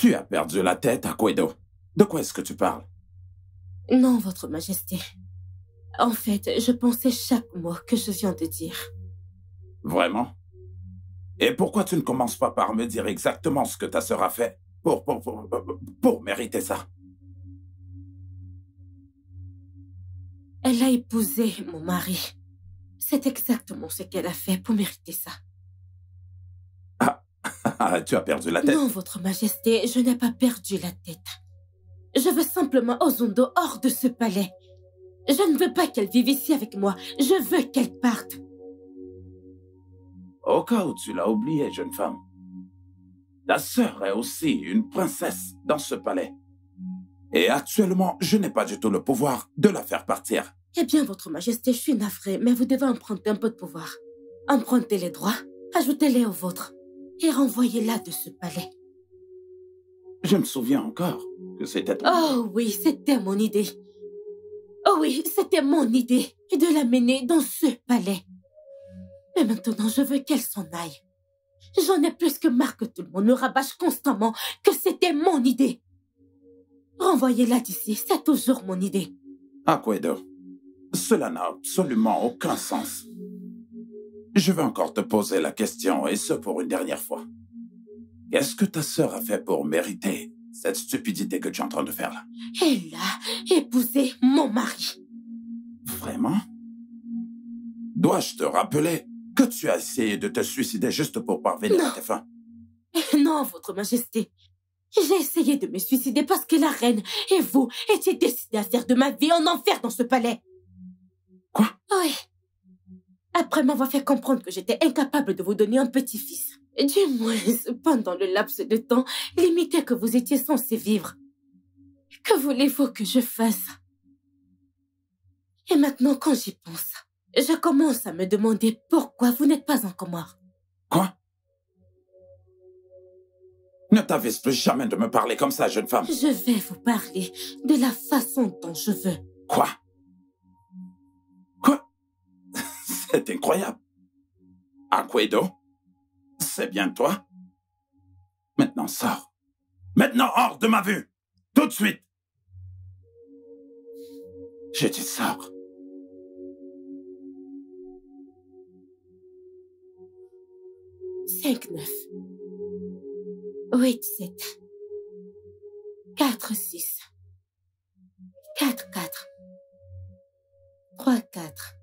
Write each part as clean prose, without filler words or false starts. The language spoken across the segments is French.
Tu as perdu la tête, Akwedo. De quoi est-ce que tu parles? Non, Votre Majesté. En fait, je pensais chaque mot que je viens de dire. Vraiment? Et pourquoi tu ne commences pas par me dire exactement ce que ta sœur a fait pour mériter ça? Elle a épousé mon mari. C'est exactement ce qu'elle a fait pour mériter ça. Ah, tu as perdu la tête? Non, Votre Majesté, je n'ai pas perdu la tête. Je veux simplement Ozundo hors de ce palais. Je ne veux pas qu'elle vive ici avec moi. Je veux qu'elle parte. Au cas où tu l'as oublié, jeune femme, ta sœur est aussi une princesse dans ce palais. Et actuellement, je n'ai pas du tout le pouvoir de la faire partir. Eh bien, Votre Majesté, je suis navrée, mais vous devez emprunter un peu de pouvoir. Empruntez les droits, ajoutez-les aux vôtres et renvoyez-la de ce palais. Je me souviens encore que c'était... Oh oui, c'était mon idée. Oh oui, c'était mon idée de l'amener dans ce palais. Mais maintenant, je veux qu'elle s'en aille. J'en ai plus que marre que tout le monde me rabâche constamment que c'était mon idée. Renvoyez-la d'ici, c'est toujours mon idée. Akwedo, cela n'a absolument aucun sens. Je vais encore te poser la question, et ce pour une dernière fois. Qu'est-ce que ta sœur a fait pour mériter cette stupidité que tu es en train de faire là? Elle a épousé mon mari. Vraiment? Dois-je te rappeler que tu as essayé de te suicider juste pour parvenir à tes fins? Non, Votre Majesté. J'ai essayé de me suicider parce que la reine et vous étiez décidés à faire de ma vie un enfer dans ce palais. Quoi? Oui. Après m'avoir fait comprendre que j'étais incapable de vous donner un petit-fils. Du moins, pendant le laps de temps limité que vous étiez censé vivre. Que voulez-vous que je fasse? Et maintenant, quand j'y pense, je commence à me demander pourquoi vous n'êtes pas encore mort. Quoi? Ne t'avise plus jamais de me parler comme ça, jeune femme. Je vais vous parler de la façon dont je veux. Quoi? Quoi? C'est incroyable. Akwedo? C'est bien toi? Maintenant, sors. Maintenant, hors de ma vue. Tout de suite. Je dis sors. Cinq, 9. 8, 7. 4, 6. 4, 4. 3, 4.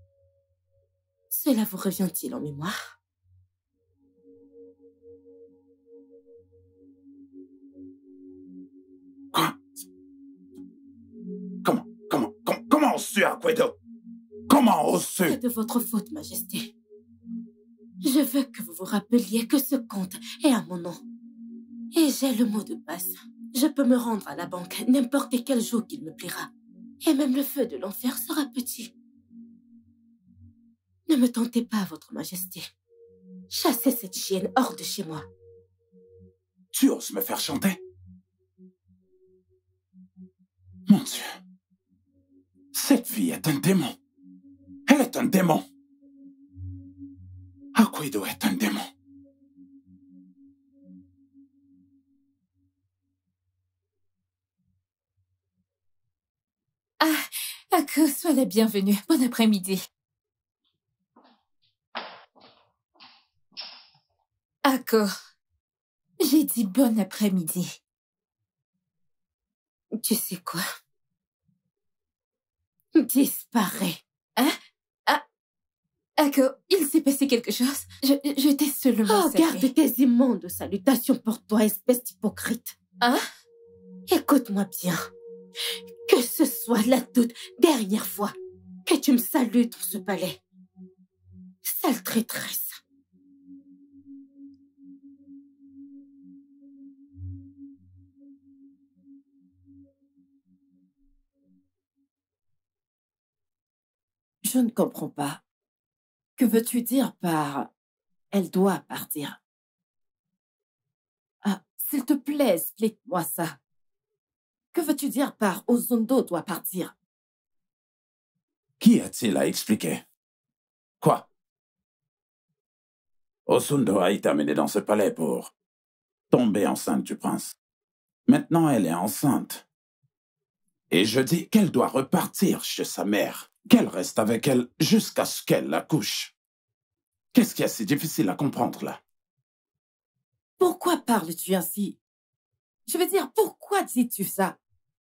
Cela vous revient-il en mémoire? Quoi? Comment oses-tu, Akwedo? Comment oses-tu? C'est de votre faute, Majesté. Je veux que vous vous rappeliez que ce compte est à mon nom. Et j'ai le mot de passe. Je peux me rendre à la banque n'importe quel jour qu'il me plaira. Et même le feu de l'enfer sera petit. Ne me tentez pas, Votre Majesté. Chassez cette chienne hors de chez moi. Tu oses me faire chanter? Mon Dieu. Cette fille est un démon. Elle est un démon. Akwedo est un démon. Ako, sois la bienvenue. Bon après-midi. Ako, j'ai dit bon après-midi. Tu sais quoi? Disparais. Hein? Ako, il s'est passé quelque chose? Je t'ai seulement Oh, garde tes immondes salutations pour toi, espèce d'hypocrite. Hein? Écoute-moi bien. Que ce soit la toute dernière fois que tu me salues dans ce palais. Sale traîtresse. Je ne comprends pas. Que veux-tu dire par « elle doit partir » ? Ah, s'il te plaît, explique-moi ça. Que veux-tu dire par « Ozundo doit partir » ? Qui a-t-il à expliquer? Quoi? Ozundo a été amené dans ce palais pour tomber enceinte du prince. Maintenant, elle est enceinte. Et je dis qu'elle doit repartir chez sa mère, qu'elle reste avec elle jusqu'à ce qu'elle l'accouche. Qu'est-ce qui est si difficile à comprendre, là? Pourquoi parles-tu ainsi? Je veux dire, pourquoi dis-tu ça?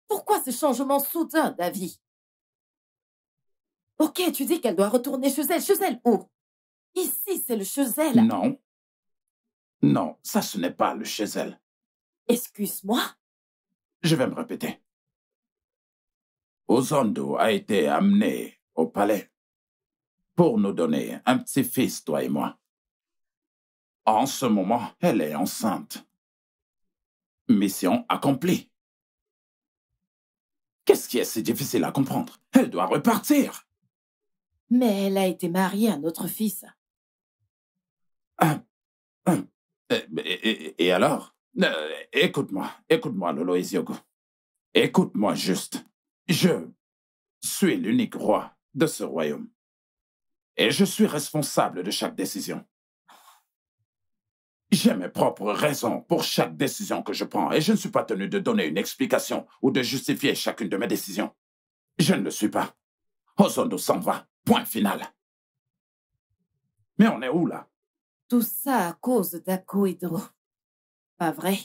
Pourquoi ce changement soudain d'avis? Ok, tu dis qu'elle doit retourner chez elle. Chez elle où? Ici, c'est le chez elle. Non. Non, ça, ce n'est pas le chez elle. Excuse-moi? Je vais me répéter. Ozondo a été amené au palais pour nous donner un petit-fils, toi et moi. En ce moment, elle est enceinte. Mission accomplie. Qu'est-ce qui est si difficile à comprendre? Elle doit repartir. Mais elle a été mariée à notre fils. Et alors? Écoute-moi, Lolo Eziogo. Écoute-moi juste. Je suis l'unique roi de ce royaume. Et je suis responsable de chaque décision. J'ai mes propres raisons pour chaque décision que je prends et je ne suis pas tenu de donner une explication ou de justifier chacune de mes décisions. Je ne le suis pas. Ozondo s'en va. Point final. Mais on est où, là? Tout ça à cause d'Akohedro. Pas vrai?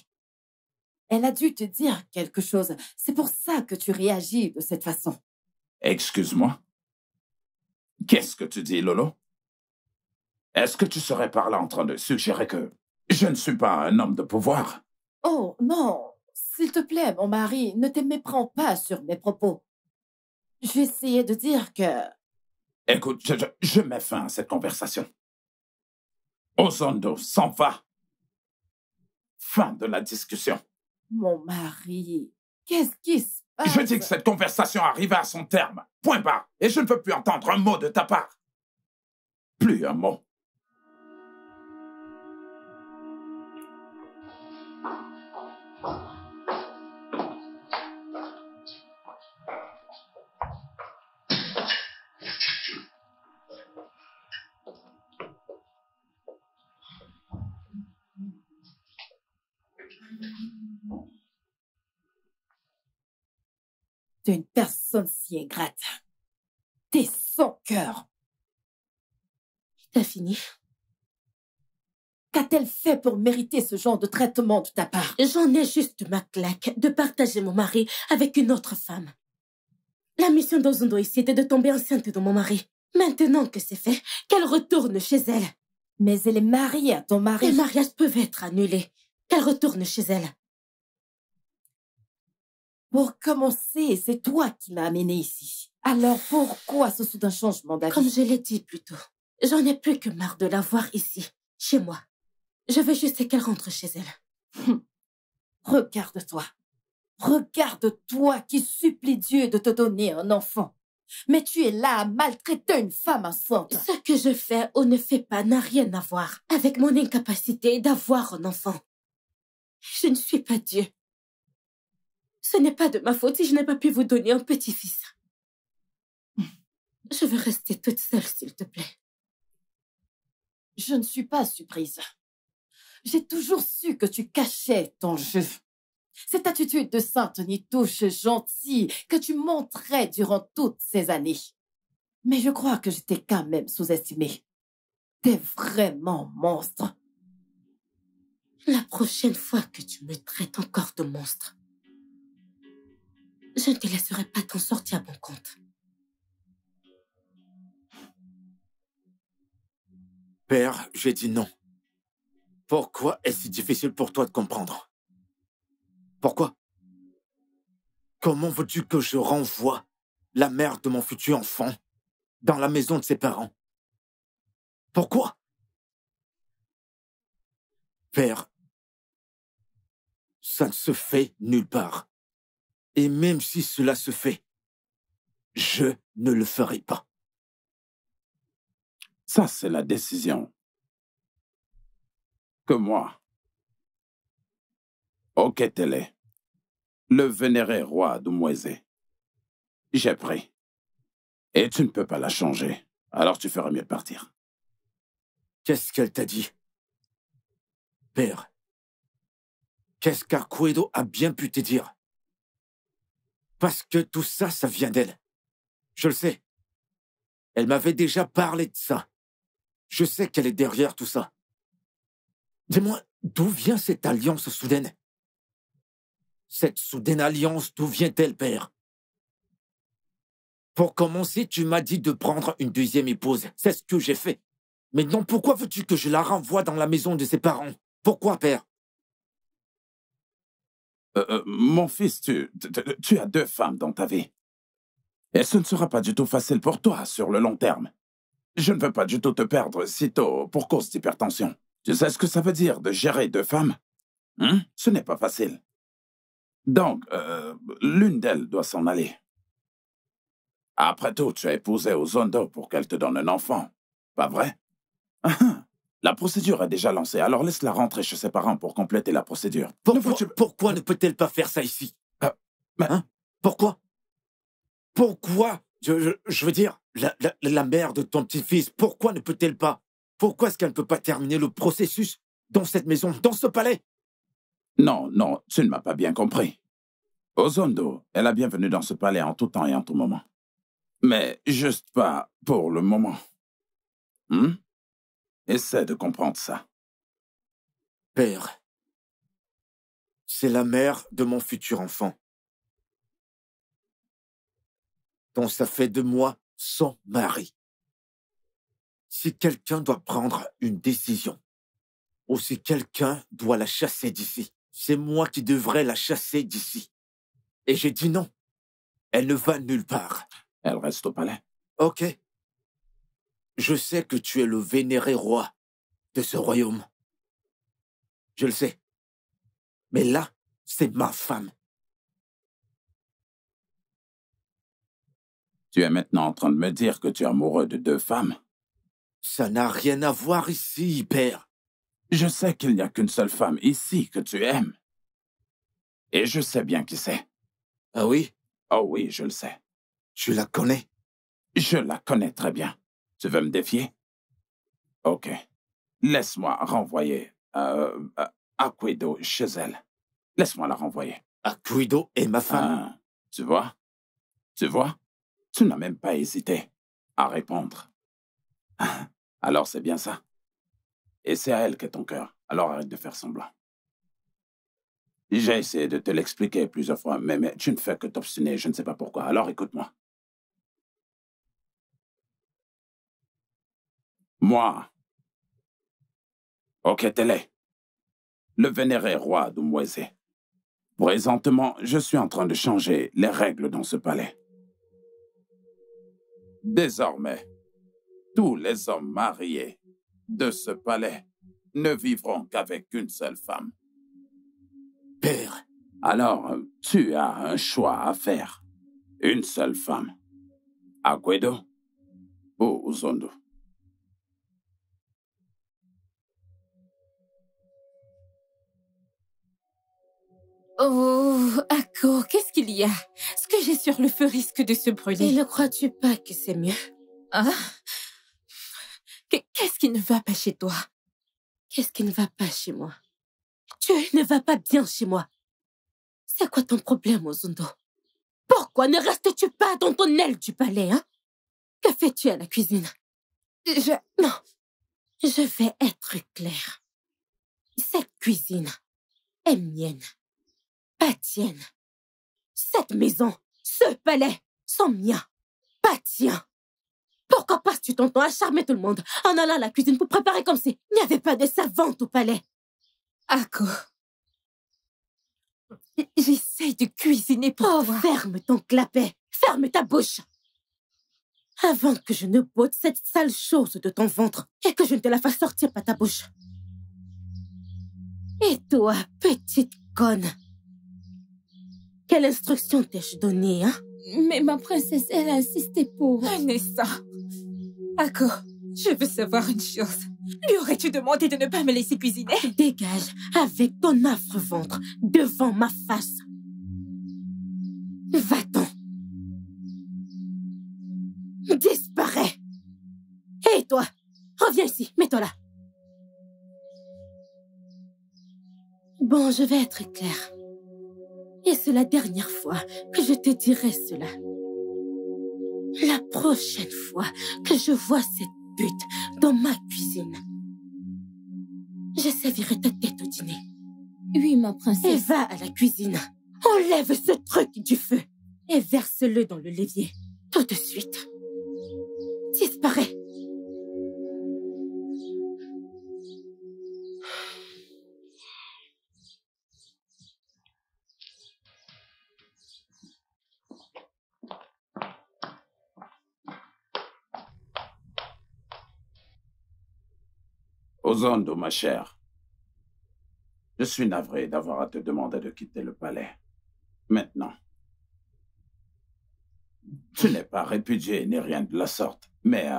Elle a dû te dire quelque chose. C'est pour ça que tu réagis de cette façon. Excuse-moi. Qu'est-ce que tu dis, Lolo? Est-ce que tu serais par là en train de suggérer que je ne suis pas un homme de pouvoir? Oh, non. S'il te plaît, mon mari, ne te méprends pas sur mes propos. J'essayais de dire que... Écoute, je mets fin à cette conversation. Ozondo s'en va. Fin de la discussion. Mon mari, qu'est-ce qui se passe? Je dis que cette conversation arrive à son terme. Point barre. Et je ne veux plus entendre un mot de ta part. Plus un mot. T'es une personne si ingrate. T'es sans cœur. T'as fini? Qu'a-t-elle fait pour mériter ce genre de traitement de ta part? J'en ai juste ma claque de partager mon mari avec une autre femme. La mission d'Ozondo ici était de tomber enceinte de mon mari. Maintenant que c'est fait, qu'elle retourne chez elle. Mais elle est mariée à ton mari. Les mariages peuvent être annulés. Qu'elle retourne chez elle. Pour commencer, c'est toi qui m'as amené ici. Alors pourquoi ce soudain changement d'avis? Comme je l'ai dit plus tôt, j'en ai plus que marre de la voir ici, chez moi. Je veux juste qu'elle rentre chez elle. Regarde-toi. Regarde-toi qui supplie Dieu de te donner un enfant. Mais tu es là à maltraiter une femme enceinte. Ce que je fais ou ne fais pas n'a rien à voir avec mon incapacité d'avoir un enfant. Je ne suis pas Dieu. Ce n'est pas de ma faute si je n'ai pas pu vous donner un petit-fils. Je veux rester toute seule, s'il te plaît. Je ne suis pas surprise. J'ai toujours su que tu cachais ton jeu. Cette attitude de sainte nitouche gentille que tu montrais durant toutes ces années. Mais je crois que je t'ai quand même sous-estimé. T'es vraiment monstre. La prochaine fois que tu me traites encore de monstre, je ne te laisserai pas t'en sortir à bon compte. Père, j'ai dit non. Pourquoi est-ce si difficile pour toi de comprendre? Pourquoi? Comment veux-tu que je renvoie la mère de mon futur enfant dans la maison de ses parents? Pourquoi? Père, ça ne se fait nulle part. Et même si cela se fait, je ne le ferai pas. Ça, c'est la décision que moi, Oketele, le vénéré roi d'Umweze, j'ai pris. Et tu ne peux pas la changer. Alors tu ferais mieux de partir. Qu'est-ce qu'elle t'a dit? Père, Qu'est-ce qu'Aquedo a bien pu te dire? Parce que tout ça, ça vient d'elle. Je le sais. Elle m'avait déjà parlé de ça. Je sais qu'elle est derrière tout ça. Dis-moi, d'où vient cette alliance soudaine? Cette soudaine alliance, d'où vient-elle, père? Pour commencer, tu m'as dit de prendre une deuxième épouse. C'est ce que j'ai fait. Maintenant, pourquoi veux-tu que je la renvoie dans la maison de ses parents? Pourquoi, père? Mon fils, tu as 2 femmes dans ta vie. Et ce ne sera pas du tout facile pour toi sur le long terme. Je ne veux pas du tout te perdre si tôt pour cause d'hypertension. Tu sais ce que ça veut dire de gérer 2 femmes? Ce n'est pas facile. Donc, l'une d'elles doit s'en aller. Après tout, tu as épousé Ozondo pour qu'elle te donne un enfant. Pas vrai? La procédure est déjà lancée, alors laisse-la rentrer chez ses parents pour compléter la procédure. Pourquoi ne peut-elle pas faire ça ici? Pourquoi? Pourquoi? Je veux dire, la mère de ton petit-fils, pourquoi ne peut-elle pas? Pourquoi est-ce qu'elle ne peut pas terminer le processus dans cette maison, dans ce palais? Non, tu ne m'as pas bien compris. Ozondo est la bienvenue dans ce palais en tout temps et en tout moment. Mais juste pas pour le moment. Essaie de comprendre ça. Père, c'est la mère de mon futur enfant. Donc ça fait de moi son mari. Si quelqu'un doit prendre une décision, ou si quelqu'un doit la chasser d'ici, c'est moi qui devrais la chasser d'ici. Et j'ai dit non. Elle ne va nulle part. Elle reste au palais. Ok. Je sais que tu es le vénéré roi de ce royaume. Je le sais. Mais là, c'est ma femme. Tu es maintenant en train de me dire que tu es amoureux de 2 femmes? Ça n'a rien à voir ici, père. Je sais qu'il n'y a qu'une seule femme ici que tu aimes. Et je sais bien qui c'est. Ah oui? Oh oui, je le sais. Tu la connais? Je la connais très bien. Tu veux me défier? Ok. Laisse-moi renvoyer Aquedo chez elle. Laisse-moi la renvoyer. Aquedo est ma femme. Tu vois? Tu n'as même pas hésité à répondre. Alors c'est bien ça. Et c'est à elle qu'est ton cœur. Alors arrête de faire semblant. J'ai essayé de te l'expliquer plusieurs fois, mais tu ne fais que t'obstiner, je ne sais pas pourquoi. Alors écoute-moi. Moi, Oketele, le vénéré roi d'Umweze. Présentement, je suis en train de changer les règles dans ce palais. Désormais, tous les hommes mariés de ce palais ne vivront qu'avec une seule femme. Père. Alors, tu as un choix à faire. Une seule femme. Aquedo ou Ozondo. Oh, Ako, qu'est-ce qu'il y a? Ce que j'ai sur le feu risque de se brûler. Et ne crois-tu pas que c'est mieux? Hein? Qu'est-ce qui ne va pas chez toi? Qu'est-ce qui ne va pas chez moi? Tu ne vas pas bien chez moi. C'est quoi ton problème, Ozondo? Pourquoi ne restes-tu pas dans ton aile du palais, hein? Que fais-tu à la cuisine? Non, je vais être claire. Cette cuisine est mienne, pas tienne. Cette maison, ce palais sont miens, pas tiens. Pourquoi passes-tu ton temps à charmer tout le monde en allant à la cuisine pour préparer comme s'il n'y avait pas de servante au palais? Ako, j'essaie de cuisiner pour toi. Ferme ton clapet, ferme ta bouche. Avant que je ne botte cette sale chose de ton ventre et que je ne te la fasse sortir par ta bouche. Et toi, petite conne, quelle instruction t'ai-je donnée, hein? Mais ma princesse, elle a insisté pour... Vanessa, Ako, je veux savoir une chose. Lui aurais-tu demandé de ne pas me laisser cuisiner? Dégage avec ton affreux ventre devant ma face. Va-t'en. Disparais. Et toi, reviens ici, mets-toi là. Bon, je vais être claire. Et c'est la dernière fois que je te dirai cela. La prochaine fois que je vois cette pute dans ma cuisine, je servirai ta tête au dîner. Oui, ma Et princesse. va à la cuisine. Enlève ce truc du feu et verse-le dans le l'évier. Tout de suite. Disparaît. Ozondo, ma chère, je suis navré d'avoir à te demander de quitter le palais. Maintenant, tu n'es pas répudié ni rien de la sorte, mais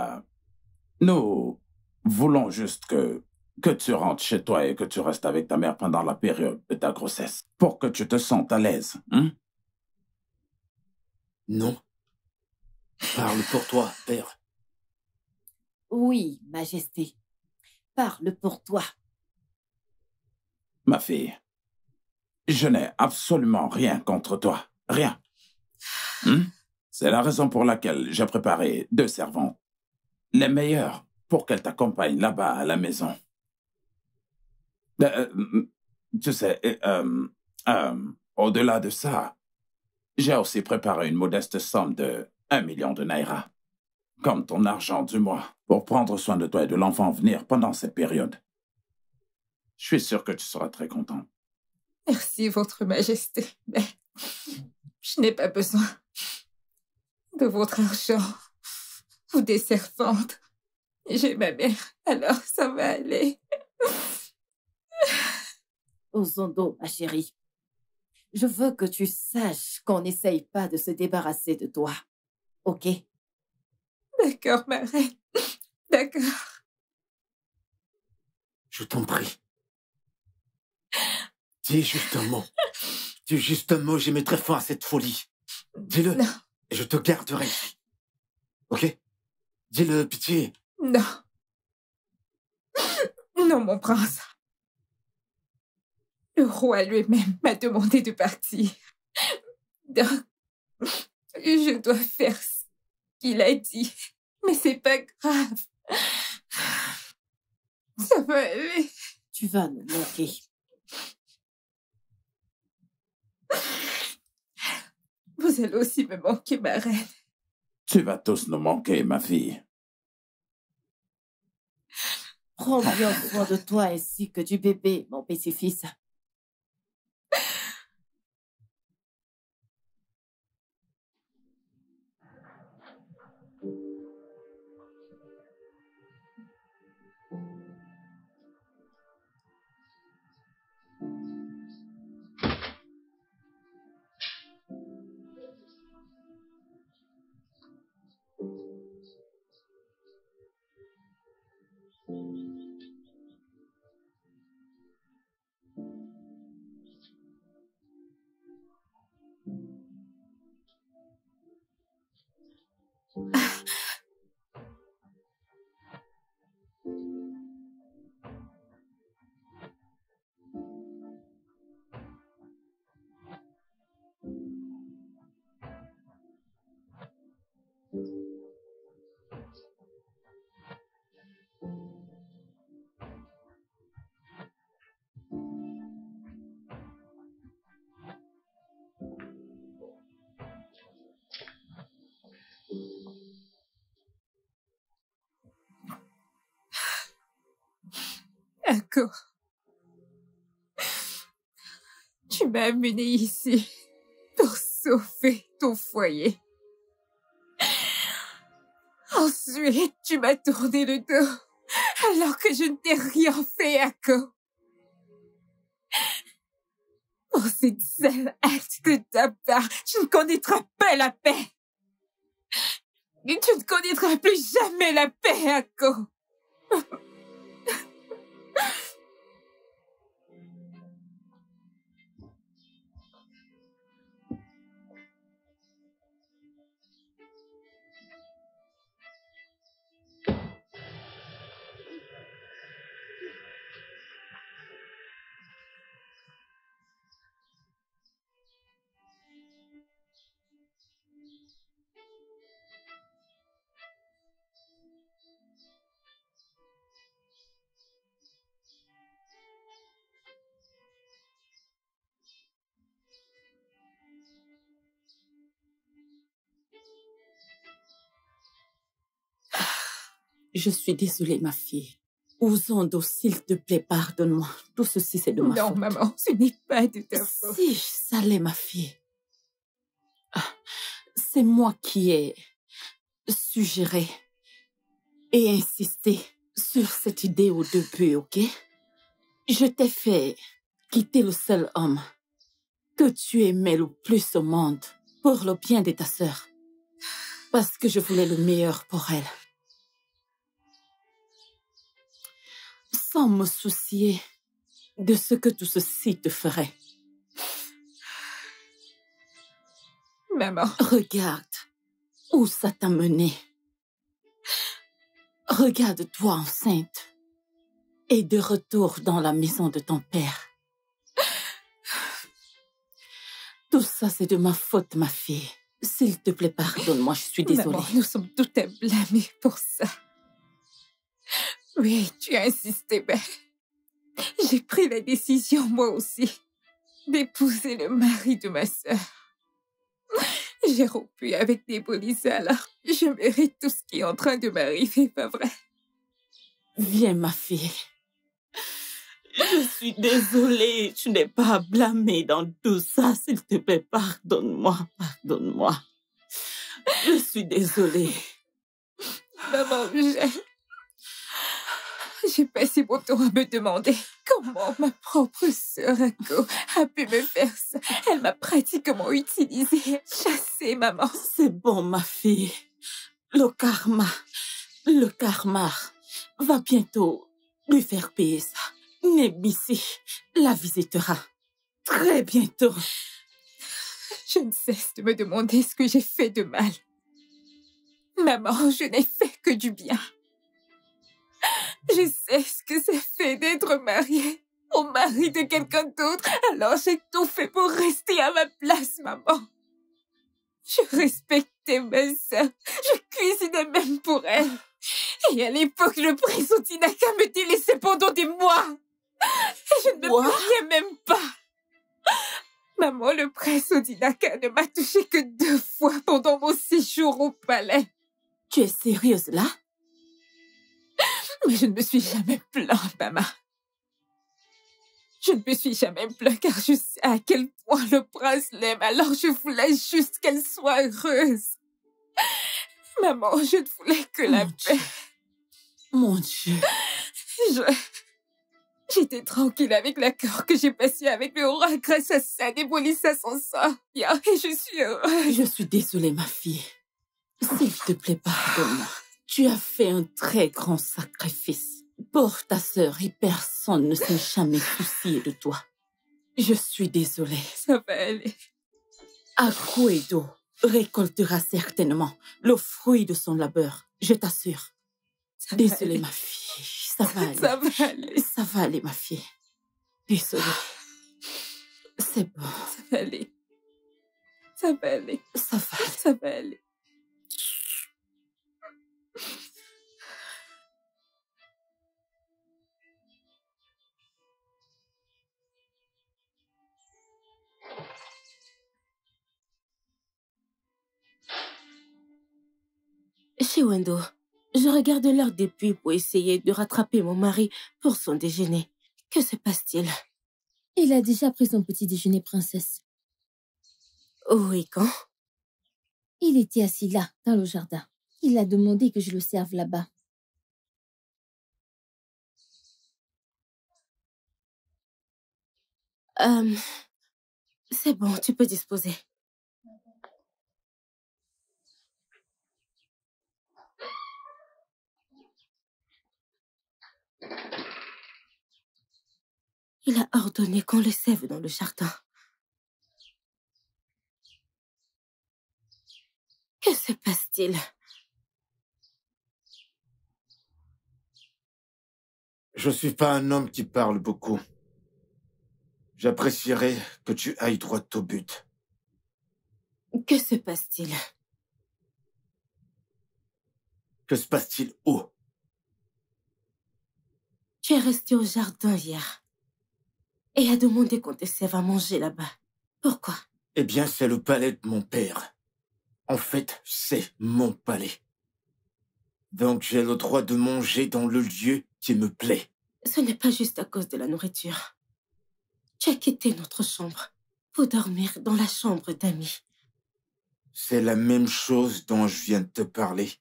nous voulons juste que tu rentres chez toi et que tu restes avec ta mère pendant la période de ta grossesse, pour que tu te sentes à l'aise. Hein? Non. Parle pour toi, père. Oui, Majesté. Parle pour toi. Ma fille, je n'ai absolument rien contre toi. Rien. C'est la raison pour laquelle j'ai préparé 2 servantes. Les meilleures pour qu'elles t'accompagnent là-bas à la maison. Tu sais, au-delà de ça, j'ai aussi préparé une modeste somme de 1 million de naira, comme ton argent du mois, pour prendre soin de toi et de l'enfant à venir pendant cette période. Je suis sûr que tu seras très content. Merci, Votre Majesté. Mais je n'ai pas besoin de votre argent ou des servantes. J'ai ma mère, alors ça va aller. Ozondo, ma chérie. Je veux que tu saches qu'on n'essaye pas de se débarrasser de toi. OK? D'accord, ma reine. D'accord. Je t'en prie. Dis juste un mot. Dis juste un mot, j'y mettrai fin à cette folie. Dis-le. Non. Et je te garderai. OK? Dis-le, pitié. Non. Non, mon prince. Le roi lui-même m'a demandé de partir. Donc, je dois faire ce qu'il a dit. Mais c'est pas grave. Ça va aller. Tu vas nous manquer. Vous allez aussi me manquer, ma reine. Tu vas tous nous manquer, ma fille. Prends bien soin de toi ainsi que du bébé, mon petit-fils. D'accord. Tu m'as amené ici pour sauver ton foyer. Ensuite, tu m'as tourné le dos alors que je ne t'ai rien fait, Ako. Pour cette seule acte de ta part, tu ne connaîtras pas la paix. Et tu ne connaîtras plus jamais la paix, Ako. Je suis désolée, ma fille. Ouzondo, s'il te plaît, pardonne-moi. Tout ceci, c'est de ma faute. Non, maman, ce n'est pas de ta faute. Si, ça l'est, ma fille. Ah, c'est moi qui ai suggéré et insisté sur cette idée au début, ok? Je t'ai fait quitter le seul homme que tu aimais le plus au monde pour le bien de ta sœur. Parce que je voulais le meilleur pour elle. Sans me soucier de ce que tout ceci te ferait. Maman. Regarde où ça t'a mené. Regarde-toi enceinte et de retour dans la maison de ton père. Tout ça, c'est de ma faute, ma fille. S'il te plaît, pardonne-moi, je suis désolée. Maman, nous sommes toutes à blâmer pour ça. Oui, tu as insisté, mais j'ai pris la décision, moi aussi, d'épouser le mari de ma sœur. J'ai rompu avec Débolisa, alors je mérite tout ce qui est en train de m'arriver, pas vrai? Viens, ma fille. Je suis désolée, tu n'es pas à blâmer dans tout ça. S'il te plaît, pardonne-moi, pardonne-moi. Je suis désolée. Maman, j'ai passé mon temps à me demander comment ma propre sœur Ako a pu me faire ça. Elle m'a pratiquement utilisée, chassée, maman. C'est bon, ma fille. Le karma va bientôt lui faire payer ça. Nebisi la visitera très bientôt. Je ne cesse de me demander ce que j'ai fait de mal. Maman, je n'ai fait que du bien. Je sais ce que ça fait d'être mariée au mari de quelqu'un d'autre, alors j'ai tout fait pour rester à ma place, maman. Je respectais ma sœur, je cuisinais même pour elle. Et à l'époque, le prince Otinaka me délaissait pendant des mois. Et je ne me plaignais même pas. Maman, le prince Otinaka ne m'a touché que 2 fois pendant mon séjour au palais. Tu es sérieuse là? Mais je ne me suis jamais plainte, maman. Je ne me suis jamais plainte car je sais à quel point le prince l'aime, alors je voulais juste qu'elle soit heureuse. Maman, je ne voulais que la paix. Mon Dieu. J'étais tranquille avec l'accord que j'ai passé avec le roi grâce à ça, Débolisa s'en sort bien et je suis heureuse. Je suis désolée, ma fille. S'il te plaît, pardonne-moi. Tu as fait un très grand sacrifice pour ta sœur et personne ne s'est jamais soucié de toi. Je suis désolée. Ça va aller. Akuedo récoltera certainement le fruit de son labeur, je t'assure. Désolée, ma fille. Ça va aller. Ça va aller. Ça va aller, ma fille. Désolée. C'est bon. Ça va aller. Ça va aller. Ça va aller. Ça va aller. Shiwendo, je regarde l'heure depuis pour essayer de rattraper mon mari pour son déjeuner. Que se passe-t-il? Il a déjà pris son petit déjeuner, princesse. Oui, quand? Il était assis là, dans le jardin. Il a demandé que je le serve là-bas. C'est bon, tu peux disposer. Il a ordonné qu'on le sève dans le jardin. Que se passe-t-il? Je suis pas un homme qui parle beaucoup. J'apprécierais que tu ailles droit au but. Que se passe-t-il? Que se passe-t-il où? Tu es resté au jardin hier et a demandé qu'on te serve à manger là-bas. Pourquoi? Eh bien, c'est le palais de mon père. En fait, c'est mon palais. Donc j'ai le droit de manger dans le lieu qui me plaît. Ce n'est pas juste à cause de la nourriture. Tu as quitté notre chambre pour dormir dans la chambre d'amis. C'est la même chose dont je viens de te parler.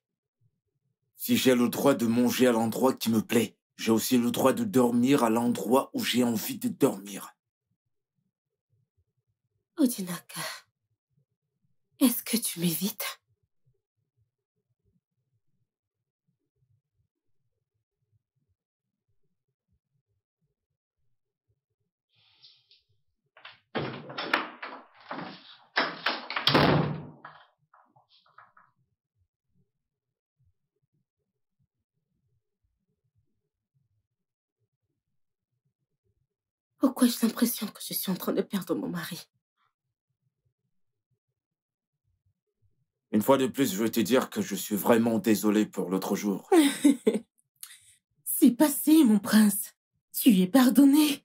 Si j'ai le droit de manger à l'endroit qui me plaît, j'ai aussi le droit de dormir à l'endroit où j'ai envie de dormir. Odinaka, est-ce que tu m'évites? Pourquoi j'ai l'impression que je suis en train de perdre mon mari? Une fois de plus, je veux te dire que je suis vraiment désolé pour l'autre jour. C'est passé, mon prince. Tu es pardonné.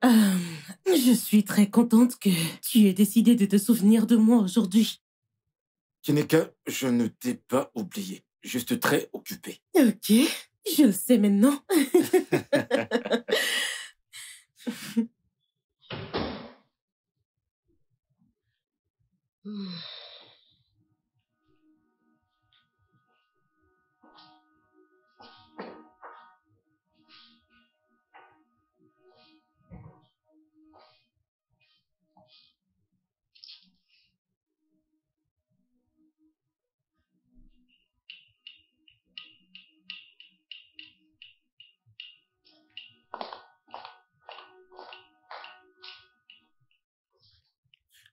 Je suis très contente que tu aies décidé de te souvenir de moi aujourd'hui. Kineka, je ne t'ai pas oublié. Juste très occupé. Ok, je le sais maintenant.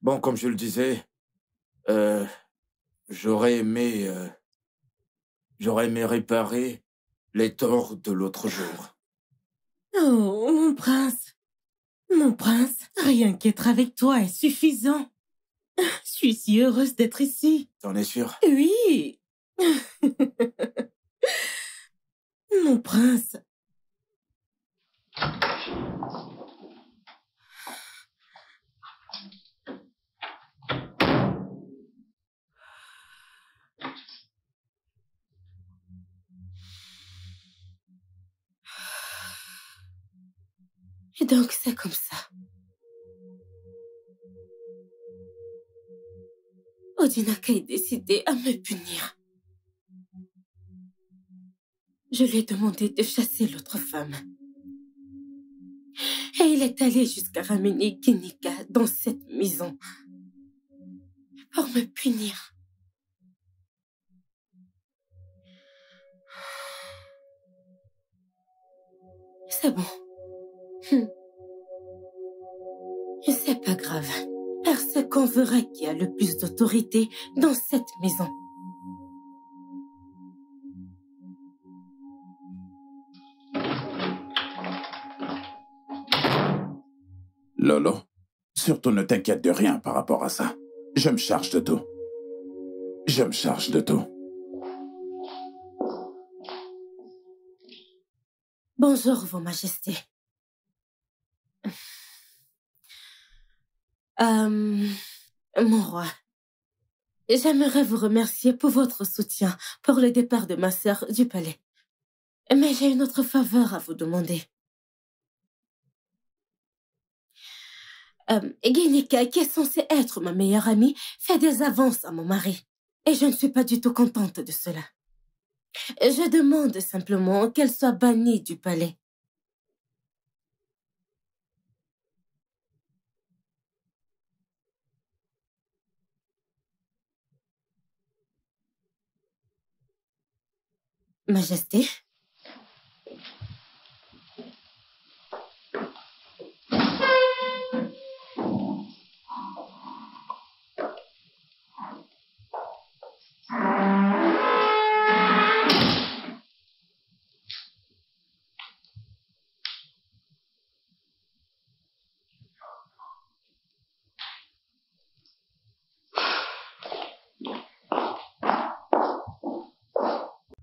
Bon, comme je le disais, j'aurais aimé réparer les torts de l'autre jour. Oh, mon prince. Mon prince, rien qu'être avec toi est suffisant. Je suis si heureuse d'être ici. T'en es sûr? Oui. Mon prince. Et donc c'est comme ça. Odinaka est décidé à me punir. Je lui ai demandé de chasser l'autre femme. Et il est allé jusqu'à ramener Ginika dans cette maison pour me punir. C'est bon. C'est pas grave. Parce qu'on verra qui a le plus d'autorité dans cette maison. Lolo, surtout ne t'inquiète de rien par rapport à ça. Je me charge de tout. Je me charge de tout. Bonjour, Vos Majestés. Mon roi, j'aimerais vous remercier pour votre soutien pour le départ de ma sœur du palais. Mais j'ai une autre faveur à vous demander. Ginika, qui est censée être ma meilleure amie, fait des avances à mon mari. Et je ne suis pas du tout contente de cela. Je demande simplement qu'elle soit bannie du palais. Majesté?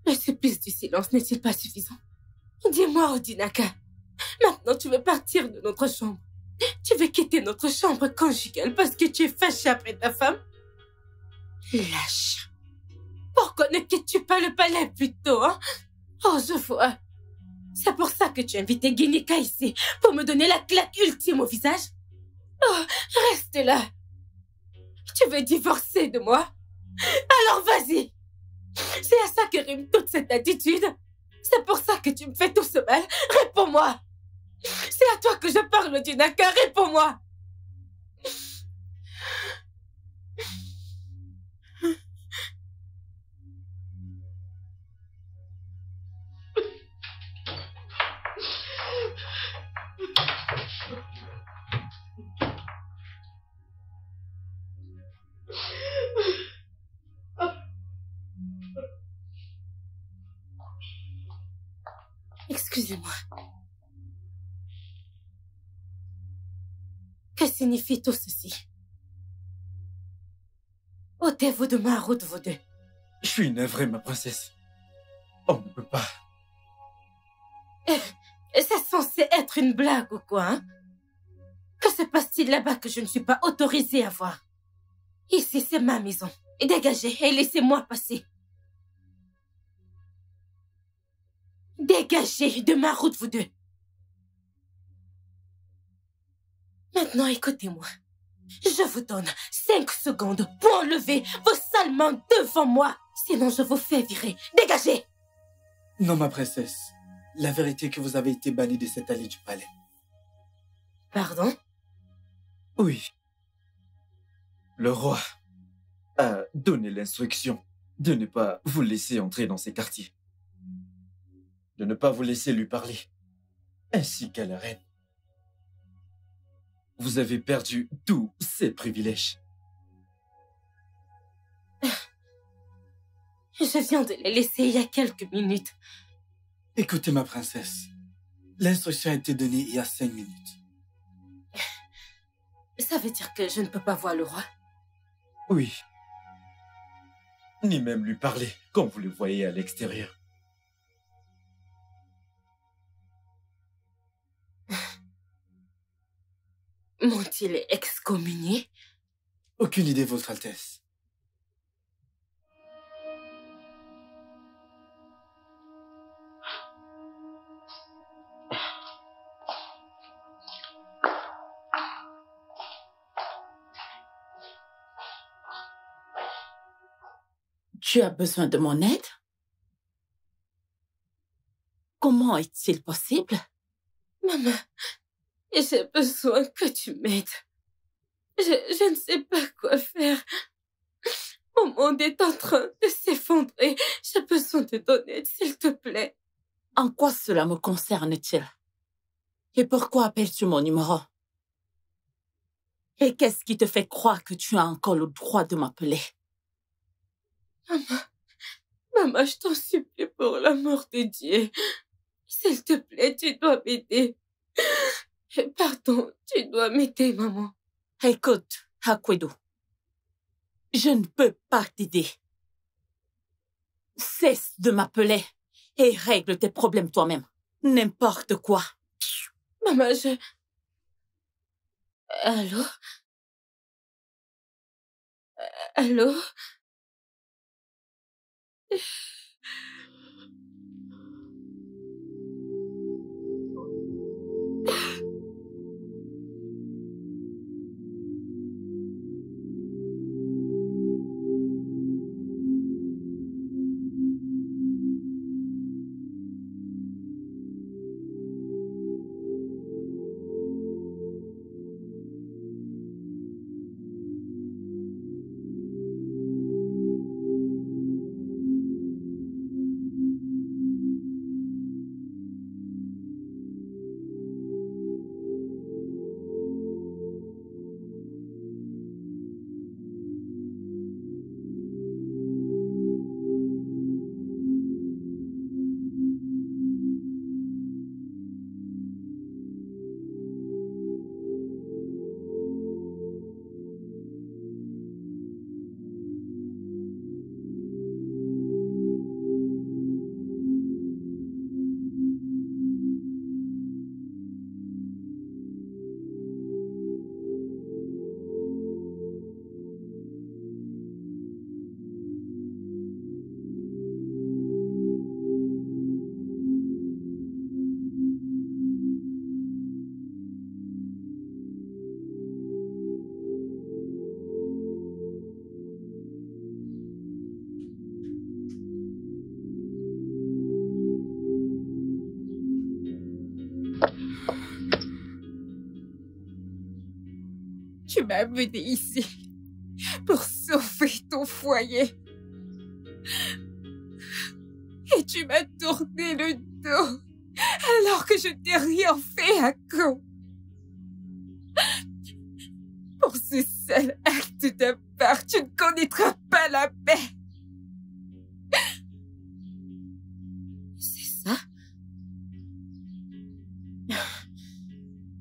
Le supplice du silence n'est-il pas suffisant? Dis-moi, Odinaka, maintenant tu veux partir de notre chambre. Tu veux quitter notre chambre conjugale parce que tu es fâché après ta femme? Lâche. Pourquoi Pourquoi ne quittes-tu pas le palais plus tôt, hein? Oh, je vois. C'est pour ça que tu as invité Guinika ici, pour me donner la claque ultime au visage? Oh, reste là. Tu veux divorcer de moi? Alors vas-y. C'est à ça que rime toute cette attitude. C'est pour ça que tu me fais tout ce mal. Réponds-moi. C'est à toi que je parle, Junaka. Réponds-moi. Excusez-moi. Que signifie tout ceci? Ôtez-vous de ma route, vous deux. Je suis navré, ma princesse. On ne peut pas. C'est censé être une blague ou quoi, hein? Que se passe-t-il là-bas que je ne suis pas autorisée à voir? Ici, c'est ma maison. Dégagez et laissez-moi passer. Dégagez de ma route, vous deux. Maintenant, écoutez-moi. Je vous donne 5 secondes pour enlever vos sales mains devant moi. Sinon, je vous fais virer. Dégagez! Non, ma princesse. La vérité est que vous avez été bannie de cette allée du palais. Pardon? Oui. Le roi a donné l'instruction de ne pas vous laisser entrer dans ces quartiers. De ne pas vous laisser lui parler. Ainsi qu'à la reine. Vous avez perdu tous ces privilèges. Je viens de les laisser il y a quelques minutes. Écoutez, ma princesse. L'instruction a été donnée il y a 5 minutes. Ça veut dire que je ne peux pas voir le roi? Oui. Ni même lui parler, comme vous le voyez à l'extérieur. M'ont-ils excommunié? Aucune idée, Votre Altesse. Tu as besoin de mon aide? Comment est-il possible? Maman, j'ai besoin que tu m'aides. Je ne sais pas quoi faire. Mon monde est en train de s'effondrer. J'ai besoin de ton aide, s'il te plaît. En quoi cela me concerne-t-il? Et pourquoi appelles-tu mon numéro? Et qu'est-ce qui te fait croire que tu as encore le droit de m'appeler? Maman, je t'en supplie pour l'amour de Dieu. S'il te plaît, tu dois m'aider. Pardon, tu dois m'aider, maman. Écoute, Hakwedo, je ne peux pas t'aider. Cesse de m'appeler et règle tes problèmes toi-même. N'importe quoi. Maman, Allô? Allô? Tu m'as amené ici pour sauver ton foyer. Et tu m'as tourné le dos alors que je t'ai rien fait à Ko. Pour ce seul acte de ta part, tu ne connaîtras pas la paix. C'est ça?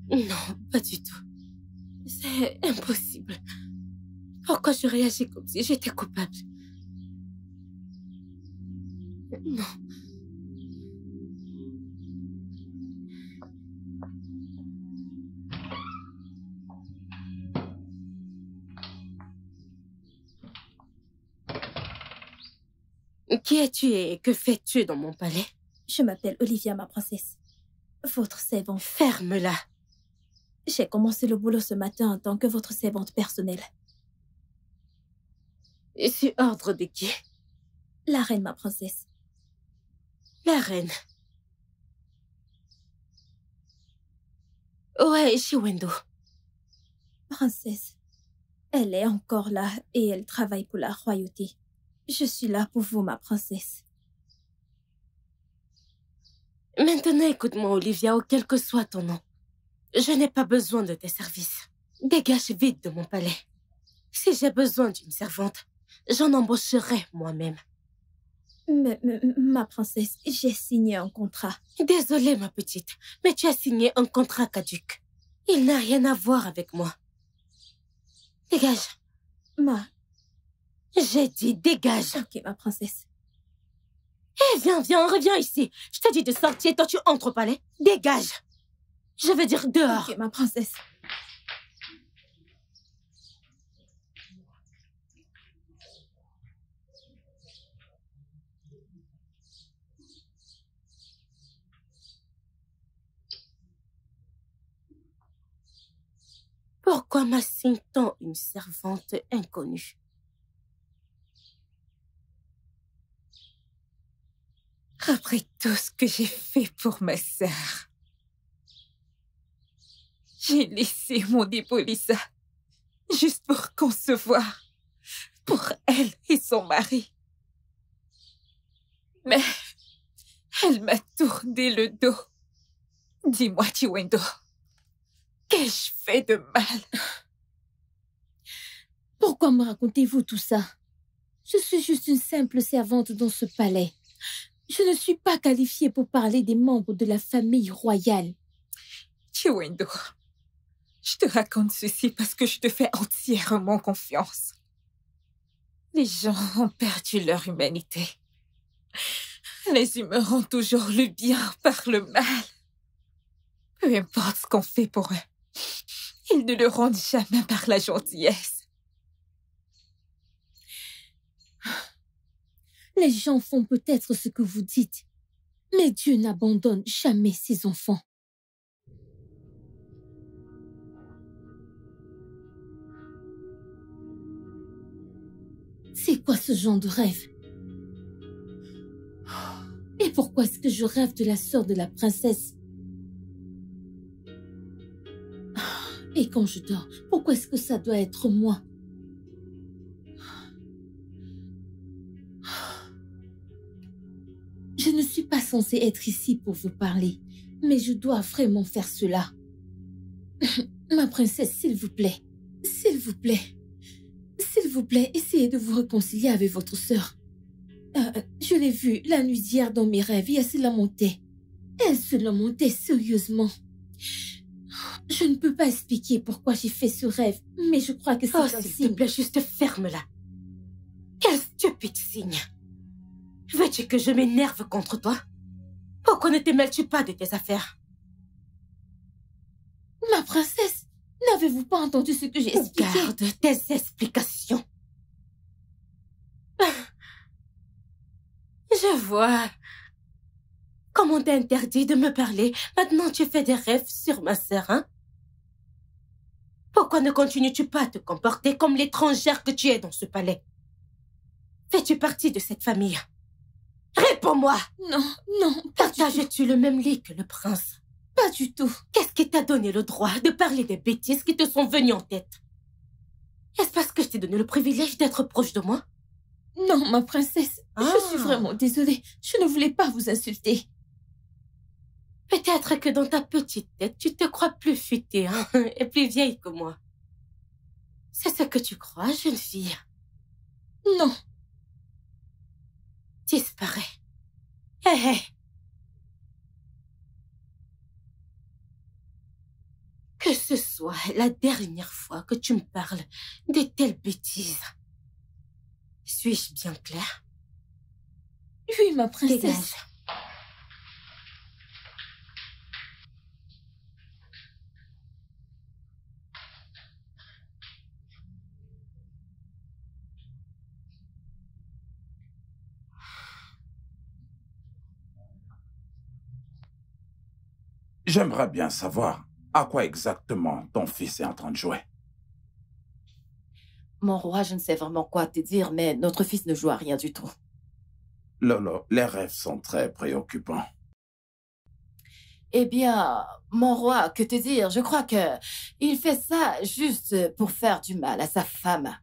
Non, pas du tout. C'est impossible. Pourquoi je réagis comme si j'étais coupable? Non. Qui es-tu et que fais-tu dans mon palais? Je m'appelle Olivia, ma princesse. Votre servante. Ferme-la. J'ai commencé le boulot ce matin en tant que votre servante personnelle. Et sur ordre de qui? La reine, ma princesse. La reine. Ouais, Chiwendo. Princesse, elle est encore là et elle travaille pour la royauté. Je suis là pour vous, ma princesse. Maintenant, écoute-moi, Olivia, ou quel que soit ton nom. Je n'ai pas besoin de tes services. Dégage vite de mon palais. Si j'ai besoin d'une servante, j'en embaucherai moi-même. Ma princesse, j'ai signé un contrat. Désolée, ma petite, mais tu as signé un contrat caduc. Il n'a rien à voir avec moi. Dégage. J'ai dit dégage. Ok, ma princesse. Eh, viens, reviens ici. Je t'ai dit de sortir, toi tu entres au palais. Dégage. Je veux dire dehors. Ok, ma princesse. Pourquoi m'assigne-t-on une servante inconnue? Après tout ce que j'ai fait pour ma sœur, j'ai laissé mon Lisa juste pour concevoir pour elle et son mari. Mais elle m'a tourné le dos. Dis-moi, Chiwendo, qu'ai-je fait de mal? Pourquoi me racontez-vous tout ça? Je suis juste une simple servante dans ce palais. Je ne suis pas qualifiée pour parler des membres de la famille royale. Chiwendo, je te raconte ceci parce que je te fais entièrement confiance. Les gens ont perdu leur humanité. Les humains ont toujours le bien par le mal. Peu importe ce qu'on fait pour eux, ils ne le rendent jamais par la gentillesse. Les gens font peut-être ce que vous dites, mais Dieu n'abandonne jamais ses enfants. C'est quoi ce genre de rêve? Et pourquoi est-ce que je rêve de la sœur de la princesse? Et quand je dors, pourquoi est-ce que ça doit être moi? Je ne suis pas censée être ici pour vous parler, mais je dois vraiment faire cela. Ma princesse, s'il vous plaît, s'il vous plaît, s'il vous plaît, essayez de vous réconcilier avec votre sœur. Je l'ai vue la nuit d'hier dans mes rêves et elle se lamentait. Elle se lamentait sérieusement. Je ne peux pas expliquer pourquoi j'ai fait ce rêve, mais je crois que c'est un s'il signe. te plaît, juste ferme-la. Quel stupide signe. Veux-tu que je m'énerve contre toi? Pourquoi ne te mêles-tu pas de tes affaires? Ma princesse, n'avez-vous pas entendu ce que j'ai expliqué? Garde tes explications. Je vois. Comme on t'a interdit de me parler, maintenant tu fais des rêves sur ma sœur, hein? Pourquoi ne continues-tu pas à te comporter comme l'étrangère que tu es dans ce palais? Fais-tu partie de cette famille? Réponds-moi! Non, pas du tout. Partages-tu le même lit que le prince? Pas du tout. Qu'est-ce qui t'a donné le droit de parler des bêtises qui te sont venues en tête? Est-ce parce que je t'ai donné le privilège d'être proche de moi? Non, ma princesse, je suis vraiment désolée. Je ne voulais pas vous insulter. Peut-être que dans ta petite tête, tu te crois plus futée hein, et plus vieille que moi. C'est ce que tu crois, jeune fille? Non. Disparais. Hé, hé. Que ce soit la dernière fois que tu me parles de telles bêtises. Suis-je bien claire? Oui, ma princesse. Dégage. J'aimerais bien savoir à quoi exactement ton fils est en train de jouer. Mon roi, je ne sais vraiment quoi te dire, mais notre fils ne joue à rien du tout. Lolo, les rêves sont très préoccupants. Eh bien, mon roi, que te dire? Je crois que il fait ça juste pour faire du mal à sa femme.